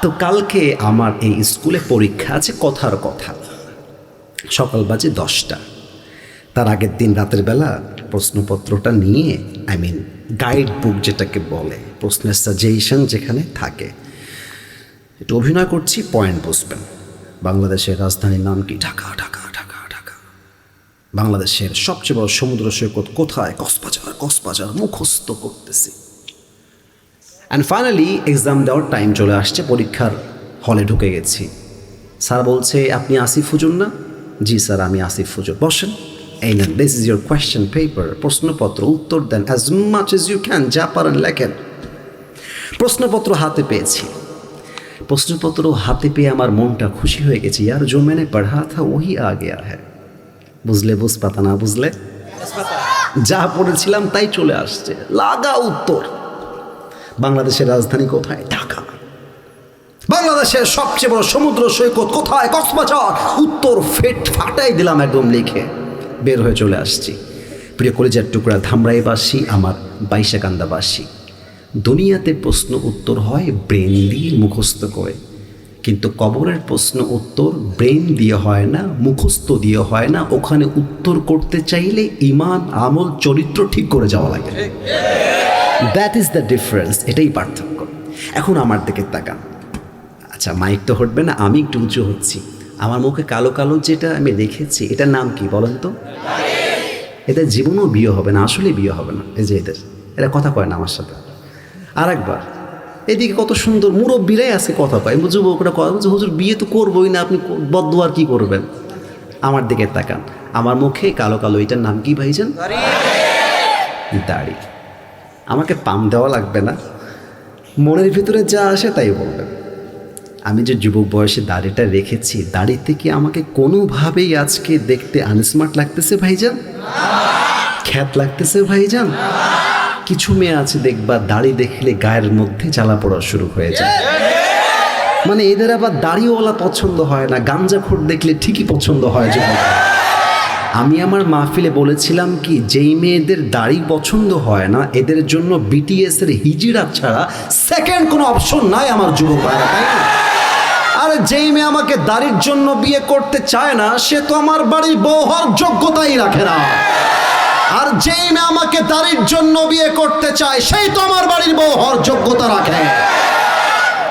তো কালকে আমার এই স্কুলে পরীক্ষা আছে, কথার কথা। সকাল বাজে 10টা। তার আগের দিন রাতের বেলা প্রশ্নপত্রটা নিয়ে, গাইড বুক যেটাকে বলে, প্রশ্নের সাজেশন যেখানে থাকে, একটু অভিনয় করছি, পয়েন্ট বুঝবেন। বাংলাদেশের রাজধানীর নাম কি? ঢাকা। ঢাকা ঢাকা ঢাকা। বাংলাদেশের সবচেয়ে বড় সমুদ্র সৈকত কোথায়? কক্সবাজার। কক্সবাজার মুখস্থ করতেছি। অ্যান্ড ফাইনালি এক্সাম দেওয়ার টাইম চলে আসছে, পরীক্ষার হলে ঢুকে গেছি। স্যার বলছে, আপনি আসিফ হুজুর না? জি স্যার, আমি আসিফ হুজুর। বসেন, এই নেন, this is your question paper. প্রশ্নপত্র, উত্তর দেন as much as you can, যা পারেন লেখেন। প্রশ্নপত্র হাতে পেয়েছি। প্রশ্নপত্র হাতে পেয়ে আমার মনটা খুশি হয়ে গেছে। ইয়ার जो मैंने पढ़ा था वही आ गया है। বুঝলে বুঝ পাতা, না বুঝলে যা পড়েছিলাম তাই চলে আসছে। লাগা উত্তর। বাংলাদেশের রাজধানী কোথায়? ঢাকা। বাংলাদেশের সবচেয়ে বড় সমুদ্র সৈকত কোথায়? কক্সবাজার। উত্তর ফাটাই দিলাম একদম লিখে, বের হয়ে চলে আসছি। প্রিয় কলেজের টুকরা ধামরাইবাসী, আমার বাইশাকান্দাবাসী, দুনিয়াতে প্রশ্ন উত্তর হয় ব্রেন দিয়ে, মুখস্থ করে। কিন্তু কবরের প্রশ্ন উত্তর ব্রেন দিয়ে হয় না, মুখস্থ দিয়ে হয় না। ওখানে উত্তর করতে চাইলে ইমান, আমল, চরিত্র ঠিক করে যাওয়া লাগে। That is the difference. এটাই পার্থক্য। এখন আমার দিকে তাকান। আচ্ছা, মাইক তো হটবে না, আমি একটু উঁচু হচ্ছি। আমার মুখে কালো কালো যেটা আমি রেখেছি, এটার নাম কি বলেন তো? এদের জীবনেও বিয়ে হবে না, আসলে বিয়ে হবে না। এই যে এরা কথা কয় না আমার সাথে। আর একবার, এদিকে কত সুন্দর মুরব্বীরাই আছে কথা পায়, যুবকরা কথা বলছে, হুজুর বিয়ে তো করবোই না, আপনি বদদুয়ার কি করবেন? আমার দিকে তাকান, আমার মুখে কালো কালো, এটার নাম কি ভাইজান? দাড়ি। আমাকে পাম দেওয়া লাগবে না, মনের ভিতরে যা আসে তাই বলবেন। আমি যে যুবক বয়সে দাড়িটা রেখেছি, দাড়িতে কি আমাকে কোনোভাবেই আজকে দেখতে আনস্মার্ট লাগতেছে ভাইজান? খ্যাত লাগতেছে ভাইজান? কিছু মেয়ে আছে দেখবা দাড়ি দেখলে গায়ের মধ্যে জ্বালা পড়া শুরু হয়ে যায়, মানে এদের আবার দাড়িওয়ালা পছন্দ হয় না, গাঞ্জাখোর দেখলে ঠিকই পছন্দ হয়। যুবক, আমি আমার মাহফিলে বলেছিলাম কি, যেই মেয়েদের দাড়ি পছন্দ হয় না এদের জন্য বিটিএস এর হিজড়া ছাড়া সেকেন্ড কোনো অপশন নাই আমার যুবক ভাইরা, তাই না? আর যেই মেয়ে আমাকে দাড়ির জন্য বিয়ে করতে চায় না সে তো আমার বাড়ির বউ হওয়ার যোগ্যতাই রাখে না, আর যেই মেয়ে আমাকে দাড়ির জন্য বিয়ে করতে চায় সেই তো আমার বাড়ির বউ হওয়ার যোগ্যতা রাখে।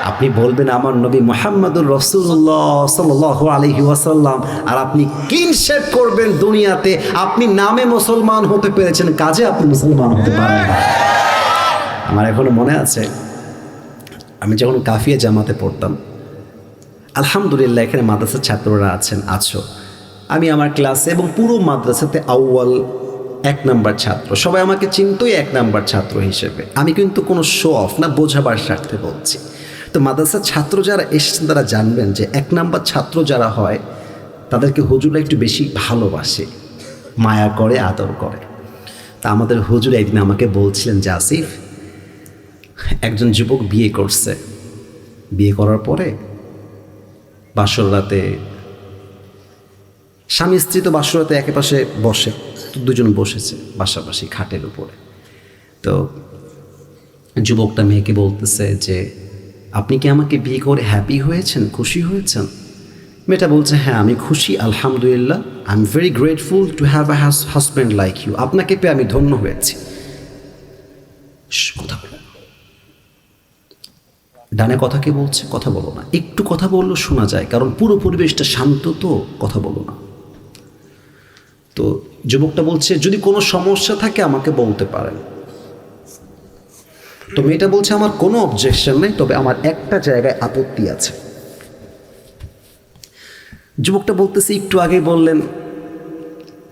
আপনি বলবেন আমার নবী মুহাম্মদুর রাসূলুল্লাহ সাল্লাল্লাহু আলাইহি ওয়াসাল্লাম, আর আপনি ক্লিন শেভ করবেন দুনিয়াতে, আপনি নামে মুসলমান হতে পেরেছেন, কাজে আপনি মুসলমান হতে পারেন না। আমার এখনো মনে আছে, আমি যখন কাফিয়া জামাতে পড়তাম, আলহামদুলিল্লাহ এখানে মাদ্রাসার ছাত্ররা আছো, আমি আমার ক্লাসে এবং পুরো মাদ্রাসাতে আউয়াল 1 নাম্বার ছাত্র, সবাই আমাকে চিনতই 1 নাম্বার ছাত্র হিসেবে। আমি কিন্তু কোনো শো অফ না, বোঝাবার স্বার্থে বলছি। তো মাদ্রাসার ছাত্র যারা এসেছেন তারা জানবেন যে 1 নাম্বার ছাত্র যারা হয় তাদেরকে হুজুররা একটু বেশি ভালোবাসে, মায়া করে, আদর করে। তা আমাদের হুজুর একদিন আমাকে বলছিলেন যে আসিফ, একজন যুবক বিয়ে করছে, বিয়ে করার পরে বাসর রাতে স্বামী স্ত্রী তো বাসর রাতে একে পাশে বসে, দুজন বসেছে পাশাপাশি খাটের উপরে। তো যুবকটা মেয়েকে বলতেছে যে আপনি কি আমাকে বিয়ে করে হ্যাপি হয়েছেন, খুশি হয়েছেন? মেয়েটা বলছে হ্যাঁ আমি খুশি, আলহামদুলিল্লাহ, I am very grateful to have a husband like you, আপনাকে পেয়ে আমি ধন্য হয়েছি। কথা বলো, ডানে কথা কে বলছে? কথা বলো না, একটু কথা বললেও শোনা যায়, কারণ পুরো পরিবেশটা শান্ত, তো কথা বলো না। তো যুবকটা বলছে যদি কোনো সমস্যা থাকে আমাকে বলতে পারেন। তো মেয়েটা বলছে আমার কোনো অবজেকশন নেই, তবে আমার একটা জায়গায় আপত্তি আছে। যুবকটা বলতেছে একটু আগে বললেন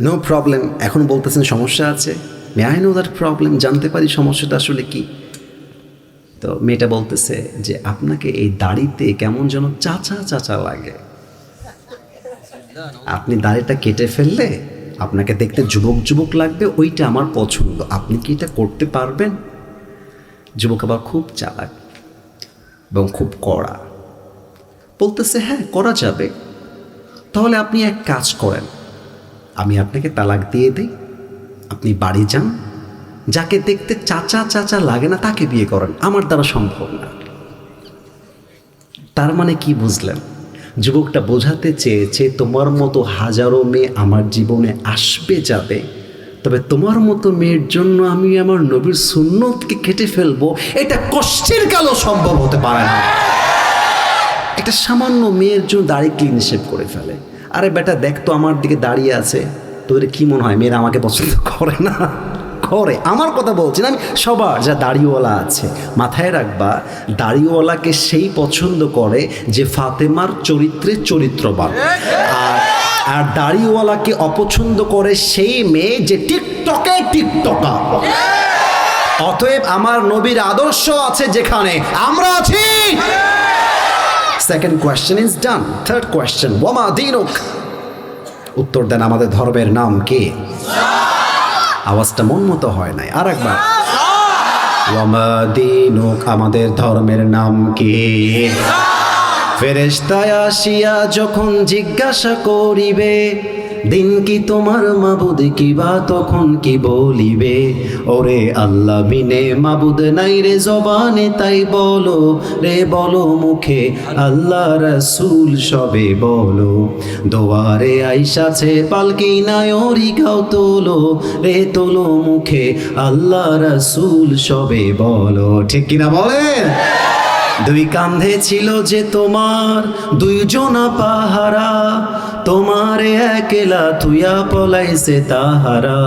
নো প্রবলেম, এখন বলতেছেন সমস্যা আছে, may I know that problem, জানতে পারি সমস্যাটা আসলে কি? তো মেয়েটা বলতেছে যে আপনাকে এই দাড়িতে কেমন যেন চাচা চাচা লাগে, আপনি দাড়িটা কেটে ফেললে আপনাকে দেখতে যুবক যুবক লাগবে, ওইটা আমার পছন্দ, আপনি কি এটা করতে পারবেন? যুবক আবার খুব চালাক এবং খুব কড়া, বলতেছে হ্যাঁ করা যাবে, তাহলে আপনি এক কাজ করেন, আমি আপনাকে তালাক দিয়ে দিই, আপনি বাড়ি যান, যাকে দেখতে চাচা চাচা লাগে না তাকে বিয়ে করেন, আমার দ্বারা সম্ভব না। তার মানে কি বুঝলেন? যুবকটা বোঝাতে চেয়েছে তোমার মতো হাজারো মেয়ে আমার জীবনে আসবে যাবে, তবে তোমার মতো মেয়ের জন্য আমি আমার নবীর সুন্নতকে কেটে ফেলবো, এটা কষ্টের কালো সম্ভব হতে পারে না। একটা সামান্য মেয়ের জন্য দাড়ি ক্লিন শেভ করে ফেলে, আরে বেটা দেখ তো আমার দিকে দাঁড়িয়ে আছে, তোদের কি মনে হয় মেয়েরা আমাকে পছন্দ করে না? করে। আমার কথা বলছি না, আমি সবার যা দাড়িওয়ালা আছে মাথায় রাখবা, দাড়িওয়ালাকে সেই পছন্দ করে যে ফাতেমার চরিত্রে চরিত্রবান, আর দাড়িওয়ালাকে অপছন্দ করে সেই মেয়ে যে টিকটকে টিকটকার। অতএব আমার নবীর আদর্শ আছে যেখানে আমরা আছি। Second question is done. Third question, ওয়ামা দীনুক, উত্তর দেন আমাদের ধর্মের নাম কি? আওয়াজটা মন মতো হয় নাই, আর একবার, ওয়ামা দীনুক, আমাদের ধর্মের নাম কি? ফেরেশতায় আসিয়া যখন জিজ্ঞাসা করিবে দিন কি তোমার মাবুদ কি, বা তখন কি বলিবে? ওরে আল্লাহ বিনে মাবুদ নাই রে জবানে, তাই বলো রে বলো মুখে, আল্লাহ রাসূল সবে বলো। দোয়ারে আইসাছে পালকি নায়রি গাও তোলো রে তোলো মুখে, আল্লাহ রাসূল সবে বলো। ঠিক কিনা বলেন? দুই কান্ধে ছিল যে তোমার দুইজনা পাহারা, তোমারে একলা থুয়া পলাইছে তাহারা,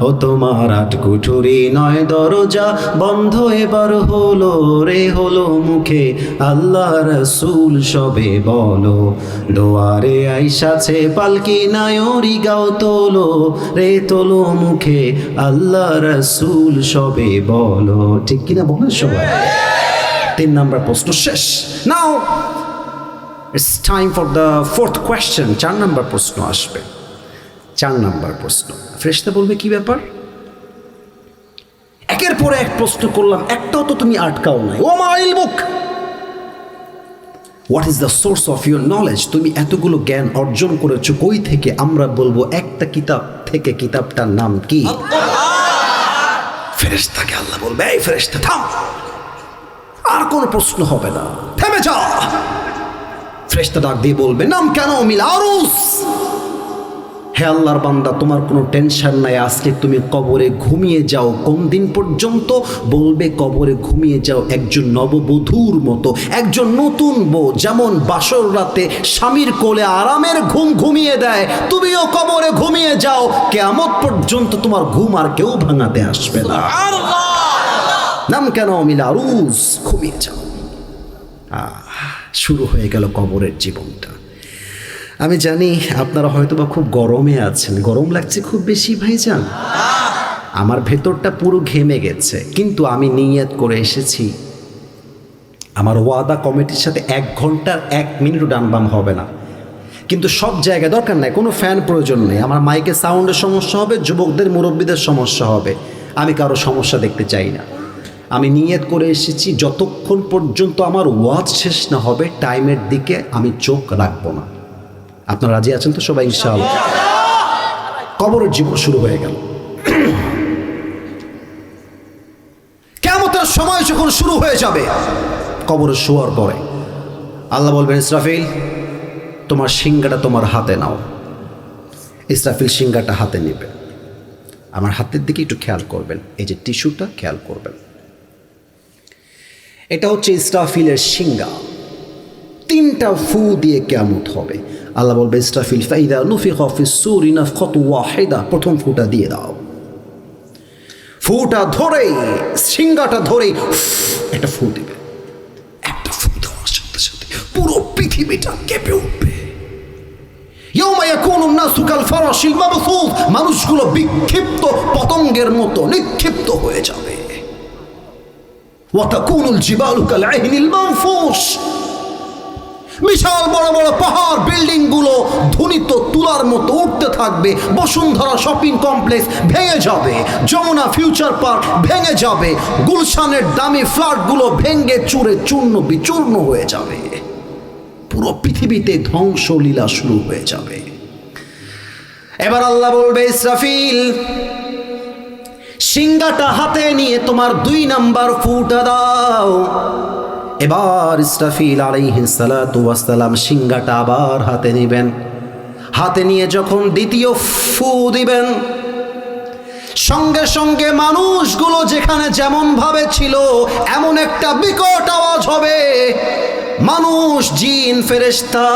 ও তোমার আট কুঠুরি নয় দরজা বন্ধ এবার হলো রে হলো মুখে আল্লাহ রসুল সবে বলো, দোয়ারে আইসাছে পালকি নায়রি গাও তোলো রে তোলো মুখে আল্লাহ রসুল সবে বলো। ঠিক কিনা বলেন সবাই? 3 নাম্বার প্রশ্ন শেষ। Now it's time for the 4th question. 4 number প্রশ্ন আসবে। 4 নাম্বার প্রশ্ন, ফেরেশতা বলবে কি ব্যাপার? একের পরে এক প্রশ্ন করলাম, একটাও তো তুমি আটকাও নাই। ও মা ইলমুক, what is the source of your knowledge? তুমি এতগুলো জ্ঞান অর্জন করেছো কই থেকে? আমরা বলবো একটা কিতাব থেকে। কিতাবটার নাম কি? ফেরেশতাকে আল্লাহ বলবে, এই ফেরেশতা থাম, আর কোনো প্রশ্ন হবে না, থেমে যা। ফেরেশতা ডাক দিয়ে বলবে, নাম কেন? মিলা আরুস। হে আল্লাহর বান্দা, তোমার কোনো টেনশন নাই, আজকে তুমি কবরে ঘুমিয়ে যাও। কোন দিন পর্যন্ত? বলবে কবরে ঘুমিয়ে যাও একজন নববধূর মতো, একজন নতুন বউ যেমন বাসর রাতে স্বামীর কোলে আরামের ঘুম ঘুমিয়ে দেয়, তুমিও কবরে ঘুমিয়ে যাও। কিয়ামত পর্যন্ত তোমার ঘুম আর কেউ ভাঙাতে আসবে না। নাম কেন? মিলা আরুস, ঘুমিয়ে যাও। শুরু হয়ে গেল কবরের জীবনটা। আমি জানি আপনারা হয়তো বা খুব গরমে আছেন, গরম লাগছে খুব বেশি ভাইজান। আমার ভেতরটা পুরো ঘেমে গেছে, কিন্তু আমি নিয়ত করে এসেছি, আমার ওয়াদা কমিটির সাথে 1 ঘন্টার 1 মিনিটও ডানবাম হবে না। কিন্তু সব জায়গায় দরকার নাই, কোনো ফ্যান প্রয়োজন নেই। আমার মাইকে সাউন্ডের সমস্যা হবে, যুবকদের মুরব্বীদের সমস্যা হবে, আমি কারো সমস্যা দেখতে চাই না। আমি নিয়ত করে এসেছি, যতক্ষণ পর্যন্ত আমার ওয়াজ শেষ না হবে টাইমের দিকে আমি চোখ রাখবো না। আপনারা রাজি আছেন তো সবাই? ইনশাআল্লাহ। কবরের জীবন শুরু হয়ে গেল। কিয়ামতের সময় যখন শুরু হয়ে যাবে, কবরে শোয়ার পরে আল্লাহ বলবেন, ইসরাফিল তোমার সিংহাটা তোমার হাতে নাও। ইসরাফিল সিংহাটা হাতে নেবে। আমার হাতের দিকে একটু খেয়াল করবেন, এই যে টিস্যুটা খেয়াল করবেন, এটা হচ্ছে ইসরাফিলের সিংহা। 3টা ফু দিয়ে কিয়ামত হবে। আল্লাহ বলবে, ইসরাফিল ফাইদা নুফিখা ফিস সূরি নাফখাতু ওয়াহিদা, প্রথম ফুটা দিয়ে দাও। ফুটা ধরে, সিংহাটা ধরে একটা ফু দিবে। একটা ফু দেওয়ার সাথে সাথে পুরো পৃথিবীটা কেঁপে উঠবে। ইয়াউমা ইয়াকুনু নাসু কাল ফারাশিল মাবসুস, মানুষগুলো বিক্ষিপ্ত পতঙ্গের মতো নিক্ষিপ্ত হয়ে যাবে। ওয়া তাকুনুল জিবালু কাল আইনিল মানফুস, বিশাল বড় বড় পাহাড় বিল্ডিং গুলো ধ্বনিত তুলার মতো উঠতে থাকবে। বসুন্ধরা শপিং কমপ্লেক্স ভেঙে যাবে, যমুনা ফিউচার পার্ক ভেঙে যাবে, গুলশানের দামি ফ্ল্যাটগুলো ভেঙে চুরে চূর্ণ বিচূর্ণ হয়ে যাবে। পুরো পৃথিবীতে ধ্বংসলীলা শুরু হয়ে যাবে। এবার আল্লাহ বলবে, ইসরাফিল সিংহাটা হাতে নিয়ে তোমার 2 নাম্বার ফুটা দাও। এবার ইসরাফিল আলাইহিস সালাতু ওয়াস সালাম সিংহাটা আবার হাতে নেবেন। হাতে নিয়ে যখন দ্বিতীয় ফু দিবেন, সঙ্গে সঙ্গে মানুষগুলো যেখানে যেমন ভাবে ছিল এমন একটা বিকট আওয়াজ হবে। মানুষ, জিন, ফেরেশতা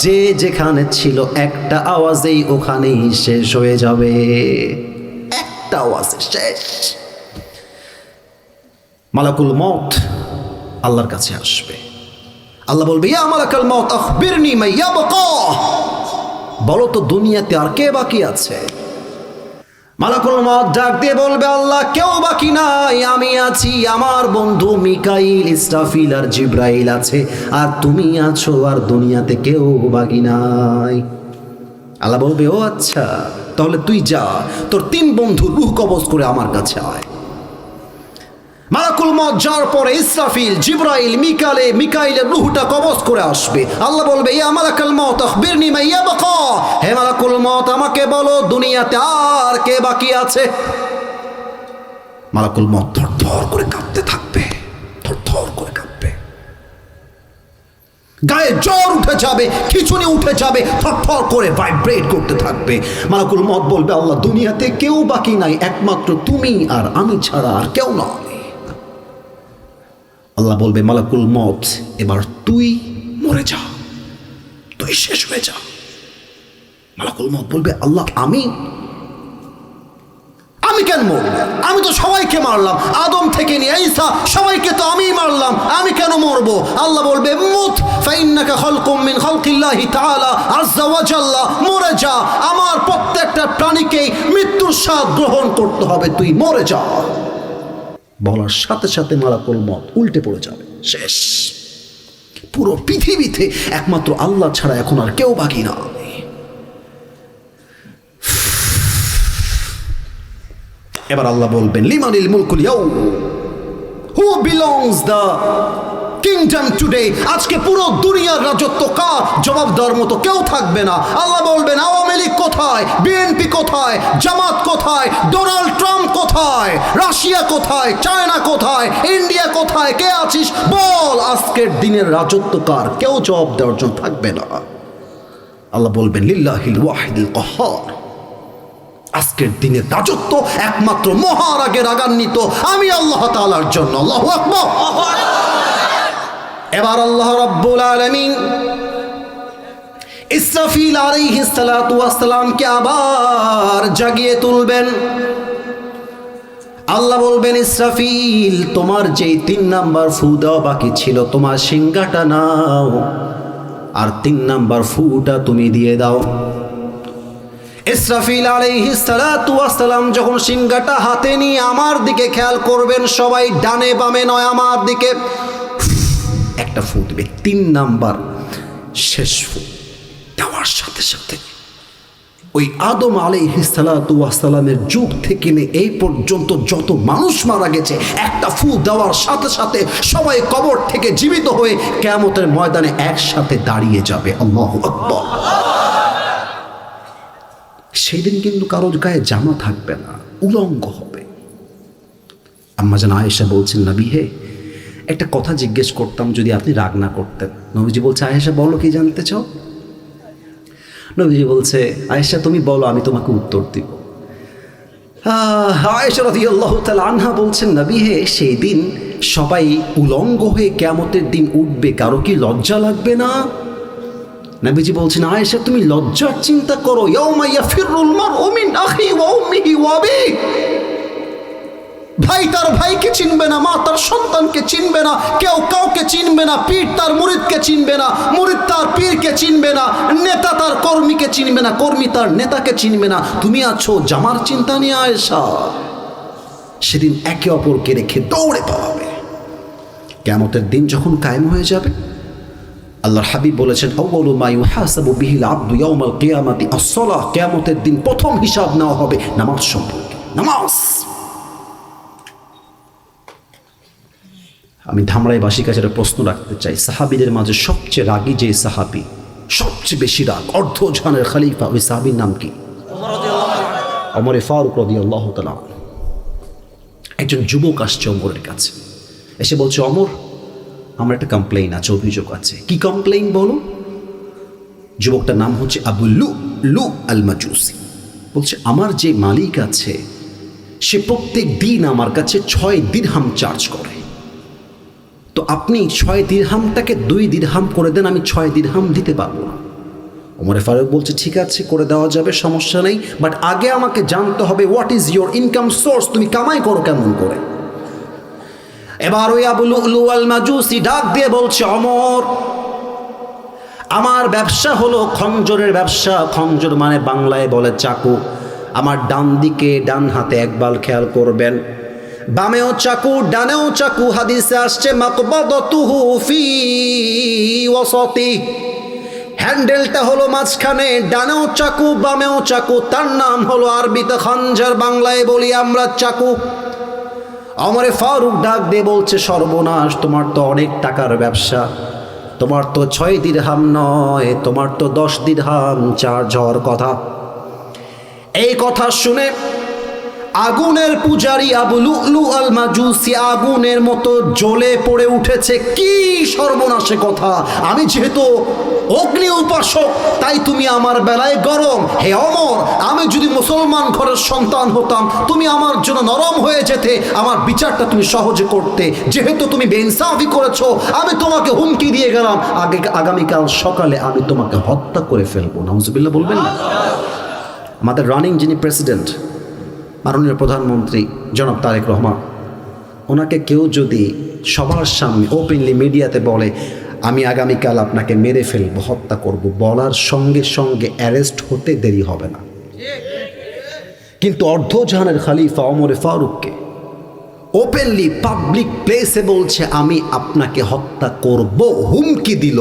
যে যেখানে ছিল একটা আওয়াজেই ওখানেই শেষ হয়ে যাবে। একটা আওয়াজে শেষ। মালাকুল মউত আল্লাহর কাছে আসবে। আল্লাহ বলবে, ইয়া মালাকাল মউত আখবিরনি মা ইয়াবকা, বলো তো দুনিয়াতে আর কে বাকি আছে? মালাকুল মউত ডাক দিয়ে বলবে, আল্লাহ কেউ বাকি নাই, আমি আছি, আমার বন্ধু মিকাইল, ইসরাফিল আর জিব্রাইল আছে, আর তুমি আছো, আর দুনিয়াতে কেউ বাকি নাই। আল্লাহ বলবে, ও আচ্ছা, তাহলে তুই যা, তোর 3 বন্ধু রূহ কবজ করে আমার কাছে আয়। মালাকুল মউত যাওয়ার পরে ইসরাফিল, জিব্রাইল, মিকাইলের রূহটা কবজ করে আসবে। আল্লাহ বলবে, ইয়া মালাকাল মউত আখবিরনি মা ইয়াবকা, হে মালাকুল মউত আমাকে বলো দুনিয়াতে আর কে বাকি আছে? মালাকুল মউত থরথর করে কাঁপতে থাকবে, থরথর করে কাঁপবে, গায়ে জ্বর উঠে যাবে, খিঁচুনি উঠে যাবে, থরথর করে ভাইব্রেট করতে থাকবে। মালাকুল মউত বলবে, আল্লাহ দুনিয়াতে কেউ বাকি নাই, একমাত্র তুমি আর আমি ছাড়া আর কেউ নয়। আল্লাহ বলবে, মালাকুল মউত এবার তুই মরে যা, তুই শেষ হয়ে যা। মালাকুল মউত বলবে, আল্লাহ আমি কেন মরব? আমি তো সবাইকে মারলাম, আদম থেকে নিয়ে ঈসা সবাইকে তো আমিই মারলাম, আমি কেন মরব? আল্লাহ বলবে, মুত ফাইন্নাকা খালকুম মিন খালকিল্লাহি তাআলা আযজা ওয়া জাল্লা, মরে যা, আমার প্রত্যেকটা প্রাণীকেই মৃত্যুর স্বাদ গ্রহণ করতে হবে, তুই মরে যা। বলার সাথে সাথে মালাকুল মউত উল্টে পড়ে যাবে, শেষ। পুরো পৃথিবীতে একমাত্র আল্লাহ ছাড়া এখন আর কেউ বাকি না। এবার আল্লাহ বলবেন, লিমানিল মুলকুল ইয়াউম, who belongs the kingdom today, আজকে পুরো দুনিয়ার রাজত্ব কার? জবাব দেওয়ার মতো কেউ থাকবে না। আল্লাহ বলবেন, আওয়ামী লীগ কোথায়, বিএনপি কোথায়, জামাত কোথায়, ডোনাল্ড ট্রাম্প কোথায়, রাশিয়া কোথায়, চায়না কোথায়, ইন্ডিয়া কোথায়, কে আছিস বল, আজকের দিনের রাজত্ব কার? কেউ জবাব দেওয়ার জন্য থাকবে না। আল্লাহ বলবেন, লিল্লাহিল ওয়াহিদুল কাহ্হার, আজকের দিনের রাজত্ব একমাত্র মহারাগে রাগান্বিত আমি আল্লাহ তাআলার জন্য। আল্লাহু আকবার। এবার আল্লাহ রাব্বুল আলামিন ইসরাফিল আলাইহিস সালাতু ওয়াস সালামকে আবার জাগিয়ে তুলবেন। আল্লাহ বলবেন, ইসরাফিল, তোমার যেই 3 নাম্বার ফু দেওয়া বাকি ছিল, তোমার সিংহাটা নাও, আর 3 নাম্বার ফুটা তুমি দিয়ে দাও। ইসরাফিল আলাইহিস সালাতু ওয়াস সালাম যখন সিংহাটা হাতে নিয়ে আমার দিকে খেয়াল করবেন, সবাই ডানে বামে নয়, আমার দিকে একটা ফু দিবে, 3 নাম্বার শেষ ফু দেওয়ার সাথে সাথে ওই আদম আলাইহিস সালাতু ওয়াস সালামের যুগ থেকে নিয়ে এই পর্যন্ত যত মানুষ মারা গেছে, একটা ফু দেওয়ার সাথে সাথে সবাই কবর থেকে জীবিত হয়ে কিয়ামতের ময়দানে একসাথে দাঁড়িয়ে যাবে। আল্লাহু আকবার। সেদিন কিন্তু কারোর গায়ে জামা থাকবে না, উলঙ্গ হবে। আম্মা জান আয়েশা বলছেন, নবী হে, একটা কথা জিজ্ঞেস করতাম যদি আপনি রাগ না করতেন। নবীজি বলছে, আয়েশা বলো, কি জানতে চাও? নবীজি বলছে, আয়েশা তুমি বলো, আমি তোমাকে উত্তর দিব। আয়েশা রাদিয়াল্লাহু তাআলা আনহা বলছেন, নবী হে, সেই দিন সবাই উলঙ্গ হয়ে কিয়ামতের দিন উঠবে, কারো কি লজ্জা লাগবে না? নবীজি বলছেন, আয়েশা তুমি লজ্জার চিন্তা করো, ইয়াউমা ইয়াফিরুল মারউ মিন আখি ওয়া উম্মিহি ওয়া আবিহি, ভাই তার ভাইকে চিনবে না, মা তার সন্তানকে চিনবে না, কেউ কাউকে চিনবে না, পীর তার মুরিদকে চিনবে না, মুরিদ তার পীরকে চিনবে না, নেতা তার কর্মীকে চিনবে না, কর্মী তার নেতাকে চিনবে না। তুমি আছো জামার চিন্তা নিয়ে আয়েশা। সেদিন একে অপরকে রেখে দৌড়ে পালাবে। কিয়ামতের দিন যখন কায়েম হয়ে যাবে, আল্লাহর হাবিব বলেছেন, আউয়ালু মা ইউহাসাবু বিহিল আবদু ইয়াউমাল কিয়ামাতি আস-সালাহ, কিয়ামতের দিন প্রথম হিসাব নেওয়া হবে নামাজ সম্পর্কে, নামাজ। আমি ধামরাইবাসীর কাছে একটা প্রশ্ন রাখতে চাই, সাহাবীদের মাঝে সবচেয়ে রাগী যে সাহাবী, সবচেয়ে বেশি রাগ, অর্ধজাহানের খলিফা, ওই সাহাবীর নাম কি? ওমর ফারুক রাদিয়াল্লাহু তাআলা। একজন যুবক আসছে ওমরের কাছে, এসে বলছে, ওমর, আমার একটা কমপ্লেইন আছে, অভিযোগ আছে। কি কমপ্লেইন বলো? যুবকটার নাম হচ্ছে আবু লু আল মাজুসি। বলছে, আমার যে মালিক আছে সে প্রত্যেক দিন আমার কাছে 6 দিরহাম চার্জ করে, তো আপনি 6 দিরহামটাকে 2 দিরহাম করে দেন, আমি 6 দিরহাম দিতে পারবো না। ওমরে ফারুক বলছে, ঠিক আছে, করে দেওয়া যাবে, সমস্যা নেই, বাট আগে আমাকে জানতে হবে what is your income source, তুমি কামাই করো কেমন করে। এবার ওই আবু লুলু আল মাজুসি ডাক দিয়ে বলছে, ওমর, আমার ব্যবসা হলো খঞ্জরের ব্যবসা। খঞ্জর মানে বাংলায় বলে চাকু। আমার ডান দিকে, ডান হাতে একবার খেয়াল করবেন, বামেও চাকু ডানেও চাকু। হাদিসে আসছে মাকবাদাতুহু ফি ওয়াসাতি, হ্যান্ডেলটা হলো মাঝখানে, ডানেও চাকু বামেও চাকু, তার নাম হলো আরবিতে খঞ্জর, বাংলায় বলি আমরা চাকু। ওমরে ফারুক ডাক দিয়ে বলছে, সর্বনাশ, তোমার তো অনেক টাকার ব্যবসা, তোমার তো 6 দিরহাম নয়, তোমার তো 10 দিরহাম চার্জ হওয়ার কথা। এই কথা শুনে আগুনের পূজারী আবু লুলু আল মাজুসি আগুনের মতো জ্বলে পড়ে উঠেছে। কি সর্বনাশে কথা! আমি যেহেতু অগ্নি উপাসক, তাই তুমি আমার বেলায় গরম। হে অমর, আমি যদি মুসলমান ঘরের সন্তান হতাম, তুমি আমার জন্য নরম হয়ে যেতে, আমার বিচারটা তুমি সহজে করতে। যেহেতু তুমি বেইনসাফি করেছো, আমি তোমাকে হুমকি দিয়ে গেলাম, আগামীকাল সকালে আমি তোমাকে হত্যা করে ফেলবো। নাউজুবিল্লাহ বলবেন না? আমাদের রানিং যিনি প্রেসিডেন্ট, মাননীয় প্রধানমন্ত্রী জনাব তারেক রহমান, ওনাকে কেউ যদি সবার সামনে ওপেনলি মিডিয়াতে বলে আমি আগামীকাল আপনাকে মেরে ফেলবো, হত্যা করব, বলার সঙ্গে সঙ্গে অ্যারেস্ট হতে দেরি হবে না। কিন্তু অর্ধজাহানের খলিফা ওমর ফারুককে ওপেনলি পাবলিক প্লেসে বলছে আমি আপনাকে হত্যা করব, হুমকি দিল,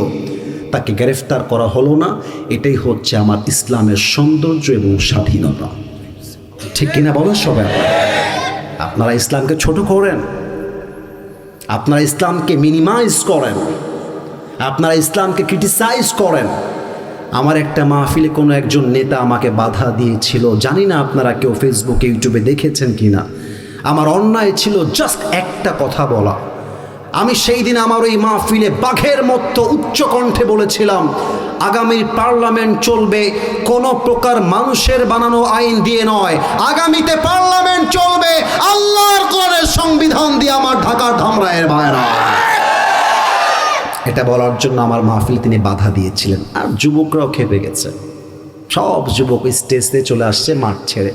তাকে গ্রেফতার করা হলো না। এটাই হচ্ছে আমার ইসলামের সৌন্দর্য এবং স্বাধীনতা। ঠিক কিনা বলেন সবাই? আপনারা ইসলামকে ছোট করেন, আপনারা ইসলামকে মিনিমাইজ করেন, আপনারা ইসলামকে ক্রিটিসাইজ করেন। আমার একটা মাহফিলে কোনো একজন নেতা আমাকে বাধা দিয়েছিল, জানি না আপনারা কেউ ফেসবুকে ইউটিউবে দেখেছেন কিনা। আমার অন্যায় ছিল জাস্ট একটা কথা বলা। আমি সেই দিন আমার ওই মাহফিলে বাঘের মতো উচ্চ কণ্ঠে বলেছিলাম, আগামীর পার্লামেন্ট চলবে কোনো প্রকার মানুষের বানানো আইন দিয়ে নয়, আগামীতে পার্লামেন্ট চলবে আল্লাহর কোরআনের সংবিধান দিয়ে। আমার ঢাকার ধামরায়ের ভাইরা, এটা বলার জন্য আমার মাহফিল তিনি বাধা দিয়েছিলেন। আর যুবকরাও খেপে গেছে, সব যুবক স্টেজে চলে আসছে মাঠ ছেড়ে।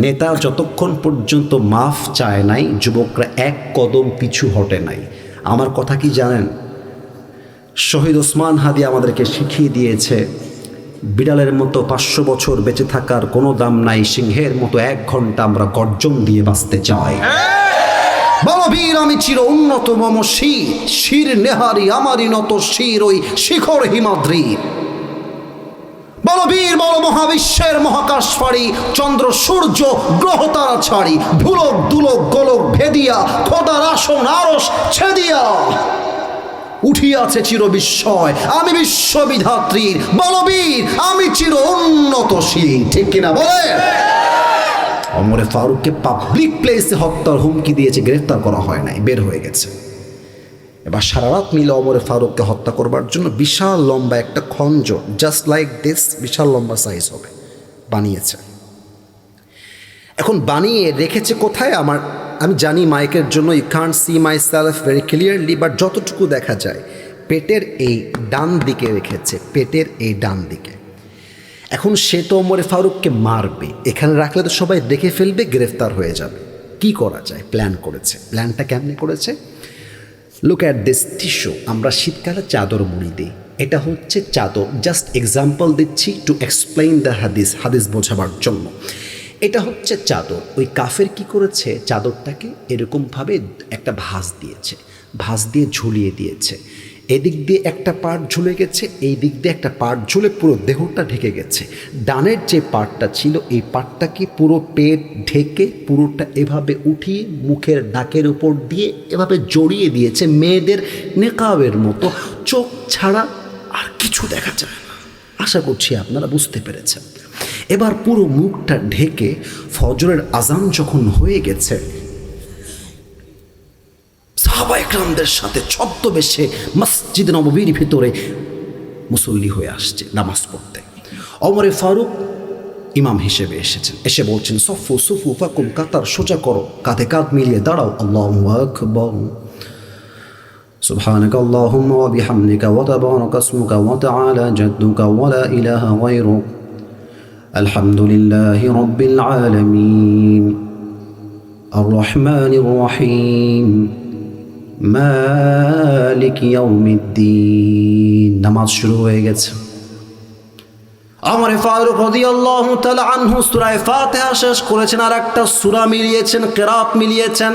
নেতা যতক্ষণ পর্যন্ত মাফ চায় নাই, যুবকরা এক কদম পিছু হটে নাই। আমার কথা কি জানেন? শহীদ ওসমান হাদি আমাদেরকে শিখিয়ে দিয়েছে, বিড়ালের মতো 500 বছর বেঁচে থাকার কোনো দাম নাই, সিংহের মতো 1 ঘন্টা আমরা গর্জন দিয়ে বাঁচতে চাই। বলো বীর আমি চির উন্নত মম শির, শির নেহারি আমারই নত শির ওই শিখর হিমাদ্রি। বলো বীর বলো মহাবিশ্বের মহাকাশ ফাড়ি, চন্দ্র সূর্য গ্রহ তারা ছাড়ি, ভুলক দুলক গোলক ভেদিয়া খোদার আসন আরশ ছেদিয়া উঠিয়াছে চির বিস্ময় আমি বিশ্ববিধাত্রীর। বলো বীর আমি চির উন্নতশীল। ঠিক কিনা বলে? ওমর ফারুককে পাবলিক প্লেসে হত্যার হুমকি দিয়েছে, গ্রেফতার করা হয় নাই, বের হয়ে গেছে। এবার সারা রাত মিলে ওমর ফারুককে হত্যা করবার জন্য বিশাল লম্বা একটা খঞ্জর, জাস্ট লাইক দিস, বিশাল লম্বা সাইজ হবে, বানিয়েছে। এখন বানিয়ে রেখেছে কোথায়? আমি জানি মাইকের জন্য you can't see myself very clearly, but যতটুকু দেখা যায় পেটের এই ডান দিকে রেখেছে, পেটের এই ডান দিকে। এখন সে তো ওমর ফারুককে মারবে, এখানে রাখলে তো সবাই দেখে ফেলবে, গ্রেফতার হয়ে যাবে। কি করা যায়? প্ল্যান করেছে। প্ল্যানটা কেমনে করেছে? Look at this tissue. আমরা শীতকালে চাদর মুড়ি দিই, এটা হচ্ছে চাদর। জাস্ট এক্সাম্পল দিচ্ছি টু এক্সপ্লেইন দ্য হাদিস, হাদিস বোঝাবার জন্য। এটা হচ্ছে চাদর। ওই কাফের কি করেছে? চাদরটাকে এরকমভাবে একটা ভাঁজ দিয়েছে, ভাঁজ দিয়ে ঝুলিয়ে দিয়েছে। এদিক দিয়ে একটা পার্ট ঝুলে গেছে, এই দিক দিয়ে একটা পার্ট ঝুলে পুরো দেহটা ঢেকে গেছে। ডানের যে পার্টটা ছিল, এই পার্টটাকে পুরো পেট ঢেকে পুরোটা এভাবে উঠিয়ে মুখের নাকের উপর দিয়ে এভাবে জড়িয়ে দিয়েছে, মেয়েদের নেকাবের মতো। চোখ ছাড়া আর কিছু দেখা যায় না। আশা করছি আপনারা বুঝতে পেরেছেন। এবার পুরো মুখটা ঢেকে ফজরের আজান যখন হয়ে গেছে, সাহাবা একরামদের সাথে ছদ্মবেশে মসজিদ নববীর ভিতরে মুসল্লি হয়ে আসছে নামাজ পড়তে। ওমর ফারুক ইমাম হিসেবে এসেছেন, এসে বলছেন সফু সুফু ফাকুম, কাতার সোজা করো, কাঁধে কাঁধ মিলিয়ে দাঁড়াও। আল্লাহু আকবার, সুবহানাকা আল্লাহুম্মা ওয়া বিহামদিকা ওয়া তাবারাকা ইসমুকা ওয়া তাআলা জাদ্দুকা ওয়া লা ইলাহা গায়রুক, আলহামদুলিল্লাহি রাব্বিল আলামিন, আর রহমানির রহিম, মালিক ইয়াউমিদ্দিন। নামাজ শুরু হয়ে গেছে। ওমর ফারুক রাদিয়াল্লাহু তাআলা আনহু সূরা ফাতিহা শেষ করেছেন, আর একটা সূরা মিলিয়েছেন, কিরাত মিলিয়েছেন।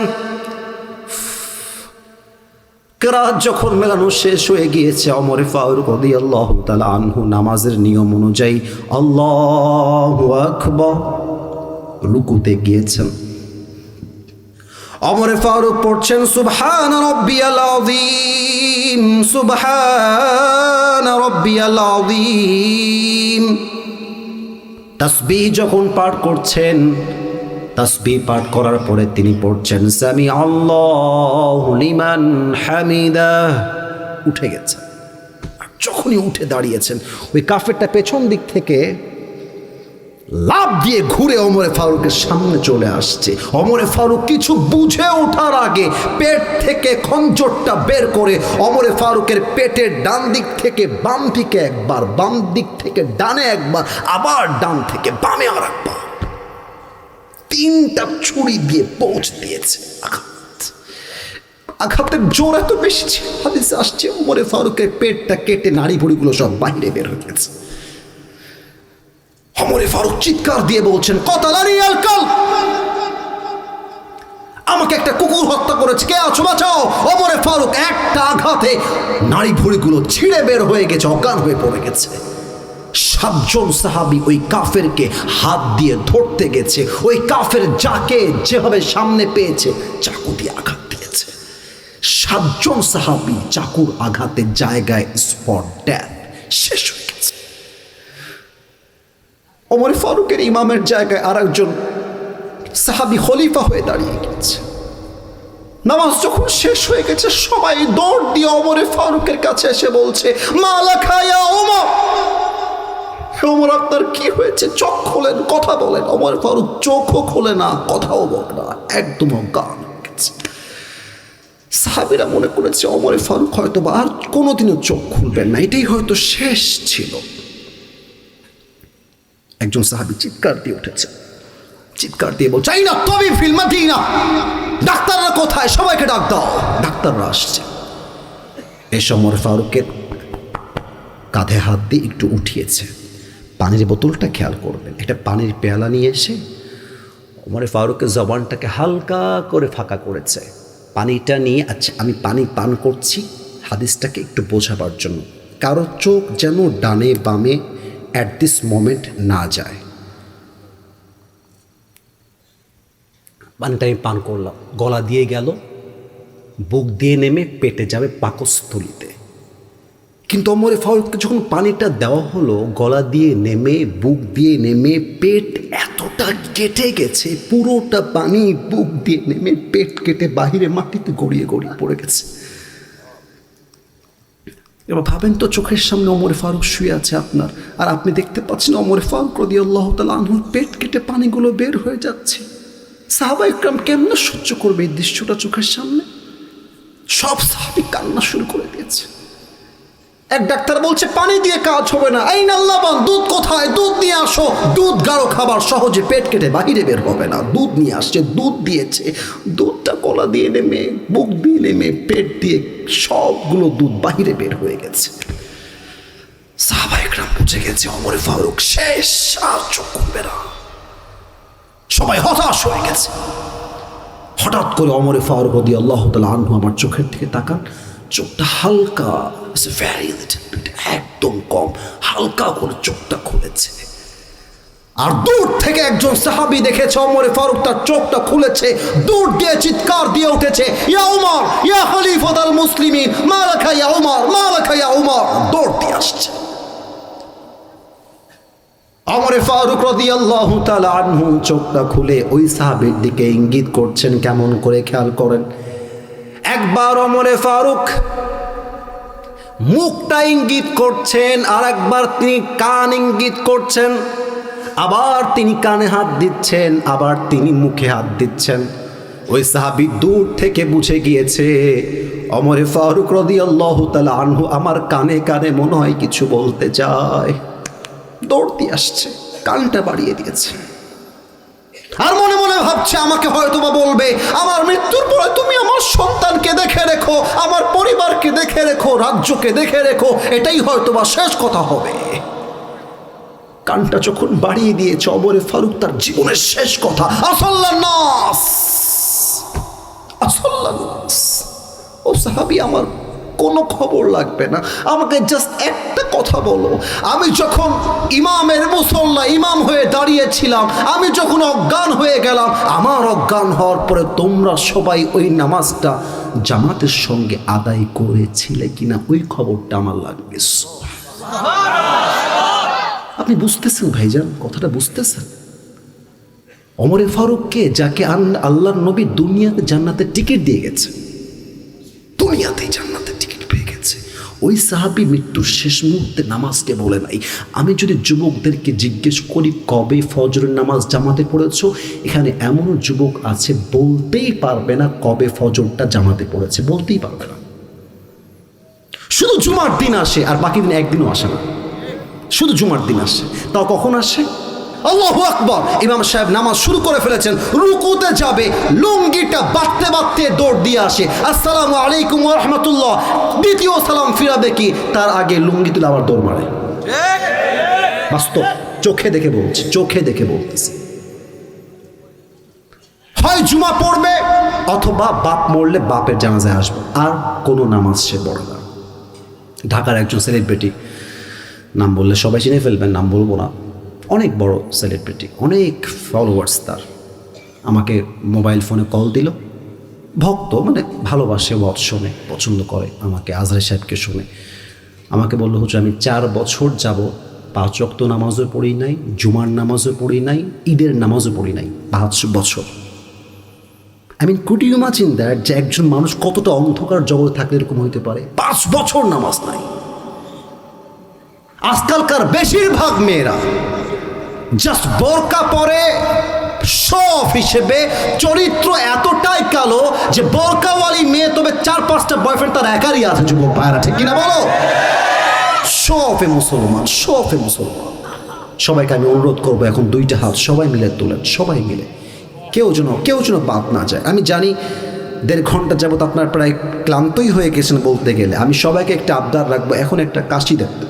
কিরাত যখন মেলানো শেষ হয়ে গিয়েছে, ওমর ফারুক রাদিয়াল্লাহু তাআলা আনহু নামাজের নিয়ম অনুযায়ী আল্লাহু আকবার রুকুতে গিয়েছেন। ওমর ফারুক পড়ছেন সুবহান রাব্বিয়াল আযীম, সুবহান রাব্বিয়াল আযীম। তাসবিহ যখন পাঠ করছেন, তাসবিহ পাঠ করার পরে তিনি পড়ছেন সামি আল্লাহু লিমান হামিদাহ, উঠে গেছেন। আর যখনই উঠে দাঁড়িয়েছেন, ওই কাফেরটা পেছন দিক থেকে লাফ দিয়ে ঘুরে ওমরে ফারুকের সামনে চলে আসছে। ওমরে ফারুক কিছু বুঝে ওঠার আগে পেট থেকে খঞ্জরটা বের করে ওমরে ফারুকের পেটের ডান দিক থেকে বাম দিকে একবার, বাম দিক থেকে ডানে একবার, আবার ডান থেকে বামে আর একবার, 3টা ছুরি দিয়ে পৌঁছ দিয়েছে। আঘাতের জোর এত বেশি ছিল, হাদিসে আসছে ওমরে ফারুকের পেটটা কেটে নাড়ি ভুড়িগুলো সব বাইরে বের হয়ে গেছে। ওমরে ফারুক চিৎকার দিয়ে বলছেন, কতালানি আল কালব, আমাকে একটা কুকুর হত্যা করেছে, কে আছো বাঁচাও। ওমরে ফারুক একটা আঘাতে নাড়ি ভুড়িগুলো ছিঁড়ে বের হয়ে গেছে, অজ্ঞান হয়ে পড়ে গেছে। 7 জন সাহাবী ওই কাফেরকে হাত দিয়ে ধরতে গেছে। ওই কাফের যাকে যেভাবে সামনে পেয়েছে চাকু দিয়ে আঘাত দিয়েছে। 7 জন সাহাবী চাকুর আঘাতের জায়গায় স্পট ডেথ, শেষ হয়ে গেছে। ওমর ফারুকের ইমামের জায়গায় আর একজন সাহাবী খলিফা হয়ে দাঁড়িয়ে গেছে। নামাজ যখন শেষ হয়ে গেছে, সবাই দৌড় দিয়ে ওমর ফারুকের কাছে এসে বলছে, মালাকা ইয়া ওমর, ওমর আপনার কি হয়েছে? চোখ খোলেন, কথা বলেন। ওমর ফারুক চোখও খোলে না, কথাও বলে না, একদম অজ্ঞান হয়ে গেছে। সাহাবীরা মনে করেছে ওমর ফারুক হয়তো বা আর কোনোদিনও চোখ খুলবেন না, এটাই হয়তো শেষ ছিল। একজন সাহাবী চিৎকার দিয়ে উঠেছে, চিৎকার দিয়ে বলছে, এই না তবে ফিল মাদিনা, ডাক্তাররা কোথায়? সবাইকে ডাক দাও। ডাক্তাররা আসছে। এসে ওমর ফারুকের কাঁধে হাত দিয়ে একটু উঠিয়েছে। পানির বোতলটা খেয়াল করবেন, একটা পানির পেয়ালা নিয়ে এসে ওমর ফারুকের জবানটাকে হালকা করে ফাঁকা করেছে। পানিটা নিয়ে, আচ্ছা আমি পানি পান করছি, হাদিসটাকে একটু বোঝাবার জন্য। কারো চোখ যেন ডানে বামে অ্যাট দিস মোমেন্ট না যায়। পানিটা আমি পান করলাম, গলা দিয়ে গেল, বুক দিয়ে নেমে পেটে যাবে পাকস্থলিতে। কিন্তু ওমর ফারুককে যখন পানিটা দেওয়া হলো, গলা দিয়ে নেমে বুক দিয়ে নেমে পেট এতটা কেটে গেছে, পুরোটা পানি বুক দিয়ে নেমে পেট কেটে বাহিরে মাটিতে গড়িয়ে গড়িয়ে পড়ে গেছে। এবার ভাবেন তো, চোখের সামনে ওমর ফারুক শুয়ে আছে আপনার, আর আপনি দেখতে পাচ্ছেন ওমর ফারুক রাদিয়াল্লাহু তাআলা আনহুর পেট কেটে পানিগুলো বের হয়ে যাচ্ছে। সাহাবা ইকরাম কেমনে সহ্য করবে এই দৃশ্যটা চোখের সামনে? সব সাহাবী কান্না শুরু করে দিয়েছে। এক ডাক্তার বলছে পানি দিয়ে কাজ হবে না, আইন আল্লাহ, দুধ কোথায়? দুধ নিয়ে আসো। দুধ গাঢ় খাবার, সহজে পেট কেটে বাহিরে বের হবে না। দুধ নিয়ে আসছে, দুধ দিয়েছে, দুধটা গলা দিয়ে নেমে বুক দিয়ে নেমে পেট দিয়ে সবগুলো দুধ বাহিরে বের হয়ে গেছে। সাহাবা ইকরাম বুঝে গেছে ওমর ফারুক শেষ, আর চোখ খুলবে না। সবাই হতাশ হয়ে গেছে। হঠাৎ করে ওমর ফারুক রাদিয়াল্লাহু তাআলা আনহু আমার চোখের দিকে তাকান, চোখটা হালকা, একদম কম, হালকা করে চোখটা খুলেছে। আর দূর থেকে একজন সাহাবী দেখেছে ওমর ফারুক তার চোখটা খুলেছে, দূর দিয়ে চিৎকার দিয়ে উঠেছে, ইয়া ওমর, ইয়া খলিফাতুল মুসলিমিন, মালাকা ইয়া ওমর, মালাকা ইয়া ওমর, দৌড় দিয়ে আসছে। ওমর ফারুক রাদিয়াল্লাহু তাআলা আনহু চোখটা খুলে ওই সাহাবীর দিকে ইঙ্গিত করছেন, কেমন করে খেয়াল করেন। একবার ওমর ফারুক মুখটা ইঙ্গিত করছেন, আর একবার তিনি কান ইঙ্গিত করছেন, আবার তিনি কানে হাত দিচ্ছেন, আবার তিনি মুখে হাত দিচ্ছেন। ওই সাহাবী দূর থেকে বুঝে গিয়েছে ওমর ফারুক রাদিয়াল্লাহু তাআলা আনহু আমার কানে কানে মনে হয় কিছু বলতে চায়। দৌড় দিয়ে আসছে, কানটা বাড়িয়ে দিয়েছে, আর মনে মনে ভাবছে আমাকে হয়তো বা বলবে আমার মৃত্যুর পরে তুমি আমার সন্তানকে দেখে রেখো, আমার পরিবারকে দেখে রেখো, রাজ্যকে দেখে রেখো, এটাই হয়তো বা শেষ কথা হবে। কানটা যখন বাড়িয়ে দিয়েছে ওমর ফারুক তার জীবনের শেষ কথা, আসাল্লান নাস, আসাল্লান নাস। ও সাহাবী, আমার কোনো খবর লাগবে না, আমাকে জাস্ট একটা কথা বলো। আমি যখন ইমামের মুসল্লা ইমাম হয়ে দাঁড়িয়েছিলাম, আমি যখন অজ্ঞান হয়ে গেলাম, আমার অজ্ঞান হওয়ার পরে তোমরা সবাই ওই নামাজটা জামাতের সঙ্গে আদায় করেছিলে কিনা, ওই খবরটা আমার লাগবে। আপনি বুঝতেছেন ভাইজান, কথাটা বুঝতেছেন? ওমরে ফারুককে, যাকে আল্লাহর নবী দুনিয়াতে জান্নাতের টিকিট দিয়ে গেছে, দুনিয়াতেই জান্নাতের টিকিট পেয়ে গেছে, ওই সাহাবী মৃত্যুর শেষ মুহূর্তে নামাজকে বলে নাই। আমি যদি যুবকদেরকে জিজ্ঞেস করি কবে ফজরের নামাজ জামাতে পড়েছো, এখানে এমনও যুবক আছে বলতেই পারবে না কবে ফজরটা জামাতে পড়েছে, বলতেই পারবে না। শুধু জুমার দিন আসে, আর বাকি দিন একদিনও আসে না, শুধু জুমার দিন আসে। তাও কখন আসে? আল্লাহু আকবার, ইমাম সাহেব নামাজ শুরু করে ফেলেছেন, রুকুতে যাবে, লুঙ্গিটা বাঁধতে বাঁধতে দৌড় দিয়ে আসে, আসসালামু আলাইকুম ওয়া রাহমাতুল্লাহ, দ্বিতীয় সালাম ফিরাবে কি তার আগে লুঙ্গি তুলে আবার দৌড় মারে। বাস্তব, চোখে দেখে বলছি, চোখে দেখে বলতেছি। হয় জুমা পড়বে, অথবা বাপ মরলে বাপের জানাজায় আসবে, আর কোনো নামাজ সে পড়ে না। ঢাকার একজন সেলিব্রিটি, নাম বললে সবাই চিনে ফেলবেন, নাম বলবো না, অনেক বড় সেলিব্রিটি, অনেক ফলোয়ার্স তার, আমাকে মোবাইল ফোনে কল দিল। ভক্ত, মানে ভালোবাসে, ওয়াজ শোনে, পছন্দ করে আমাকে, আজহার সাহেবকে শোনে। আমাকে বললো, হুজুর আমি 4 বছর যাব 5 ওয়াক্ত নামাজও পড়ি নাই, জুমার নামাজও পড়ি নাই, ঈদের নামাজও পড়ি নাই, 5 বছর। I mean, could you imagine that, যে একজন মানুষ কতটা অন্ধকার জগতে থাকলে এরকম হইতে পারে? 5 বছর নামাজ নাই। আজকালকার বেশিরভাগ মেয়েরা জাস্ট বোরকা পরে শখ হিসেবে, চরিত্র এতটাই কালো যে বোরকাওয়ালি মেয়ে, তবে 4-5টা বয়ফ্রেন্ড তার একারই আছে। যুবক ভাইরা, ঠিক কিনা বলো? শফে মুসলমান, শফে মুসলমান। সবাইকে আমি অনুরোধ করবো, এখন 2টা হাত সবাই মিলে তোলেন, সবাই মিলে, কেউ যেন বাদ না যায়। আমি জানি 1.5 ঘন্টা যাবত আপনার প্রায় ক্লান্তই হয়ে গেছেন বলতে গেলে। আমি সবাইকে একটা আবদার রাখবো, এখন একটা কাশি দেখতে,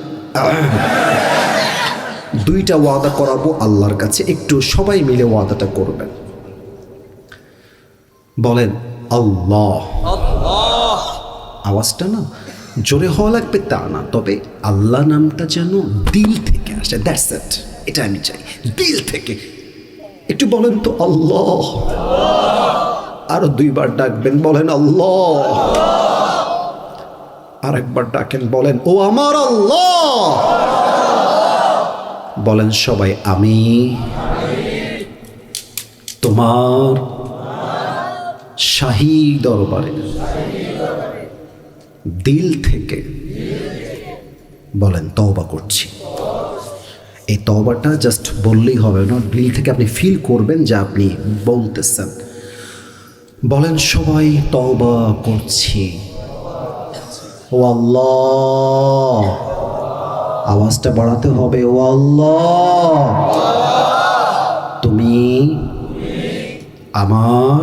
2টা ওয়াদা করাবো আল্লাহর কাছে, একটু সবাই মিলে ওয়াদাটা করবেন। বলেন আল্লাহ। আওয়াজটা না জোরে হওয়া লাগবে তা না, তবে আল্লাহ নামটা যেন দিল থেকে আসে, দ্যাটস ইট। এটা আমি চাই, দিল থেকে। একটু বলেন তো আল্লাহ। আরো 2বার ডাকবেন, বলেন আল্লাহ। আরেকবার ডাকেন, বলেন ও আমার আল্লাহ। বলেন সবাই, আমি তোমার শাহী দরবারে দিল থেকে, বলেন তওবা করছি। এই তওবাটা জাস্ট বললেই হবে না, দিল থেকে আপনি ফিল করবেন যে আপনি বলতেছেন। বলেন সবাই, তওবা করছি ও আল্লাহ। আওয়াজটা বাড়াতে হবে, ও আল্লাহ, তুমি আমার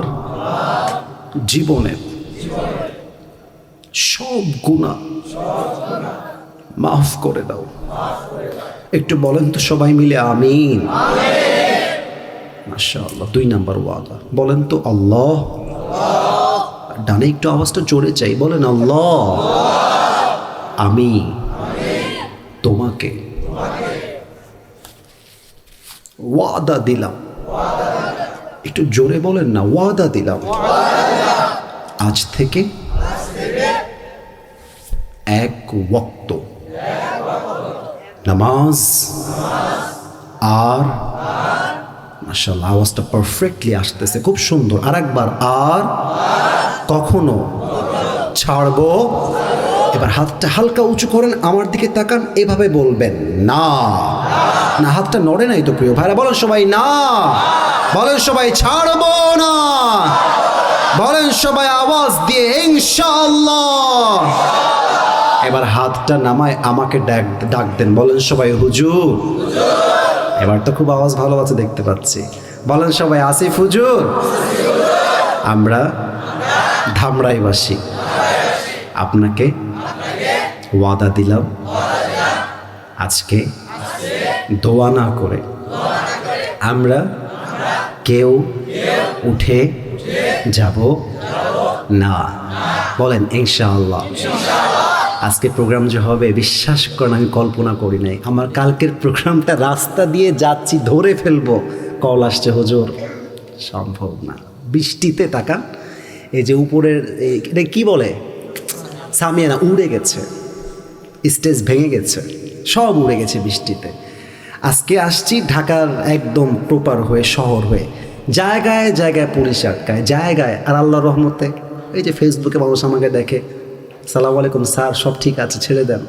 জীবনের সব গুনাহ মাফ করে দাও। একটু বলেন তো সবাই মিলে, আমিন। মাশাআল্লাহ। 2 নাম্বার ওয়াদা, বলেন তো আল্লাহ। ডানে একটু আওয়াজটা জোরে চাই, বলেন আল্লাহ, আমি তোমাকে ওয়াদা দিলাম। একটু জোরে বলেন না, ওয়াদা দিলাম, আজ থেকে 1 ওয়াক্ত নামাজ আর, মাশাআল্লাহ আওয়াজটা পারফেক্টলি আসতেছে, খুব সুন্দর। আরেকবার, আর কখনো ছাড়বো। এবার হাতটা হালকা উঁচু করেন, আমার দিকে তাকান, এভাবে বলবেন না। না, হাতটা নড়ে নাই তো প্রিয় ভাইরা, বলেন সবাই না। বলেন সবাই, ছাড়বো না। বলেন সবাই আওয়াজ দিয়ে, ইনশাআল্লাহ। এবার হাতটা নামায় আমাকে ডাক দেন, বলেন সবাই হুজুর। এবার তো খুব আওয়াজ ভালো আছে দেখতে পাচ্ছি, বলেন সবাই আসিফ হুজুর। আমরা ধামরাইবাসী, আপনাকে ওয়াদা দিলাম, আজকে দোয়া না করে আমরা কেউ উঠে যাব না। বলেন ইনশাআল্লাহ। আজকে প্রোগ্রাম যে হবে বিশ্বাস করেন আমি কল্পনা করি নাই। আমার কালকের প্রোগ্রামটা রাস্তা দিয়ে যাচ্ছি, ধরে ফেলবো, কল আসছে হুজুর, সম্ভব না। বৃষ্টিতে তাকান, এই যে উপরের এটা কি বলে, সামিয়ানা উড়ে গেছে, স্টেজ ভেঙে গেছে, সব উড়ে গেছে বৃষ্টিতে। আজকে আসছি ঢাকার একদম প্রপার হয়ে, শহর হয়ে, জায়গায় জায়গায় পুলিশ আটকায়, জায়গায়। আর আল্লাহর রহমতে এই যে ফেসবুকে মানুষ আমাকে দেখে, সালাম আলাইকুম স্যার, সব ঠিক আছে, ছেড়ে দেন।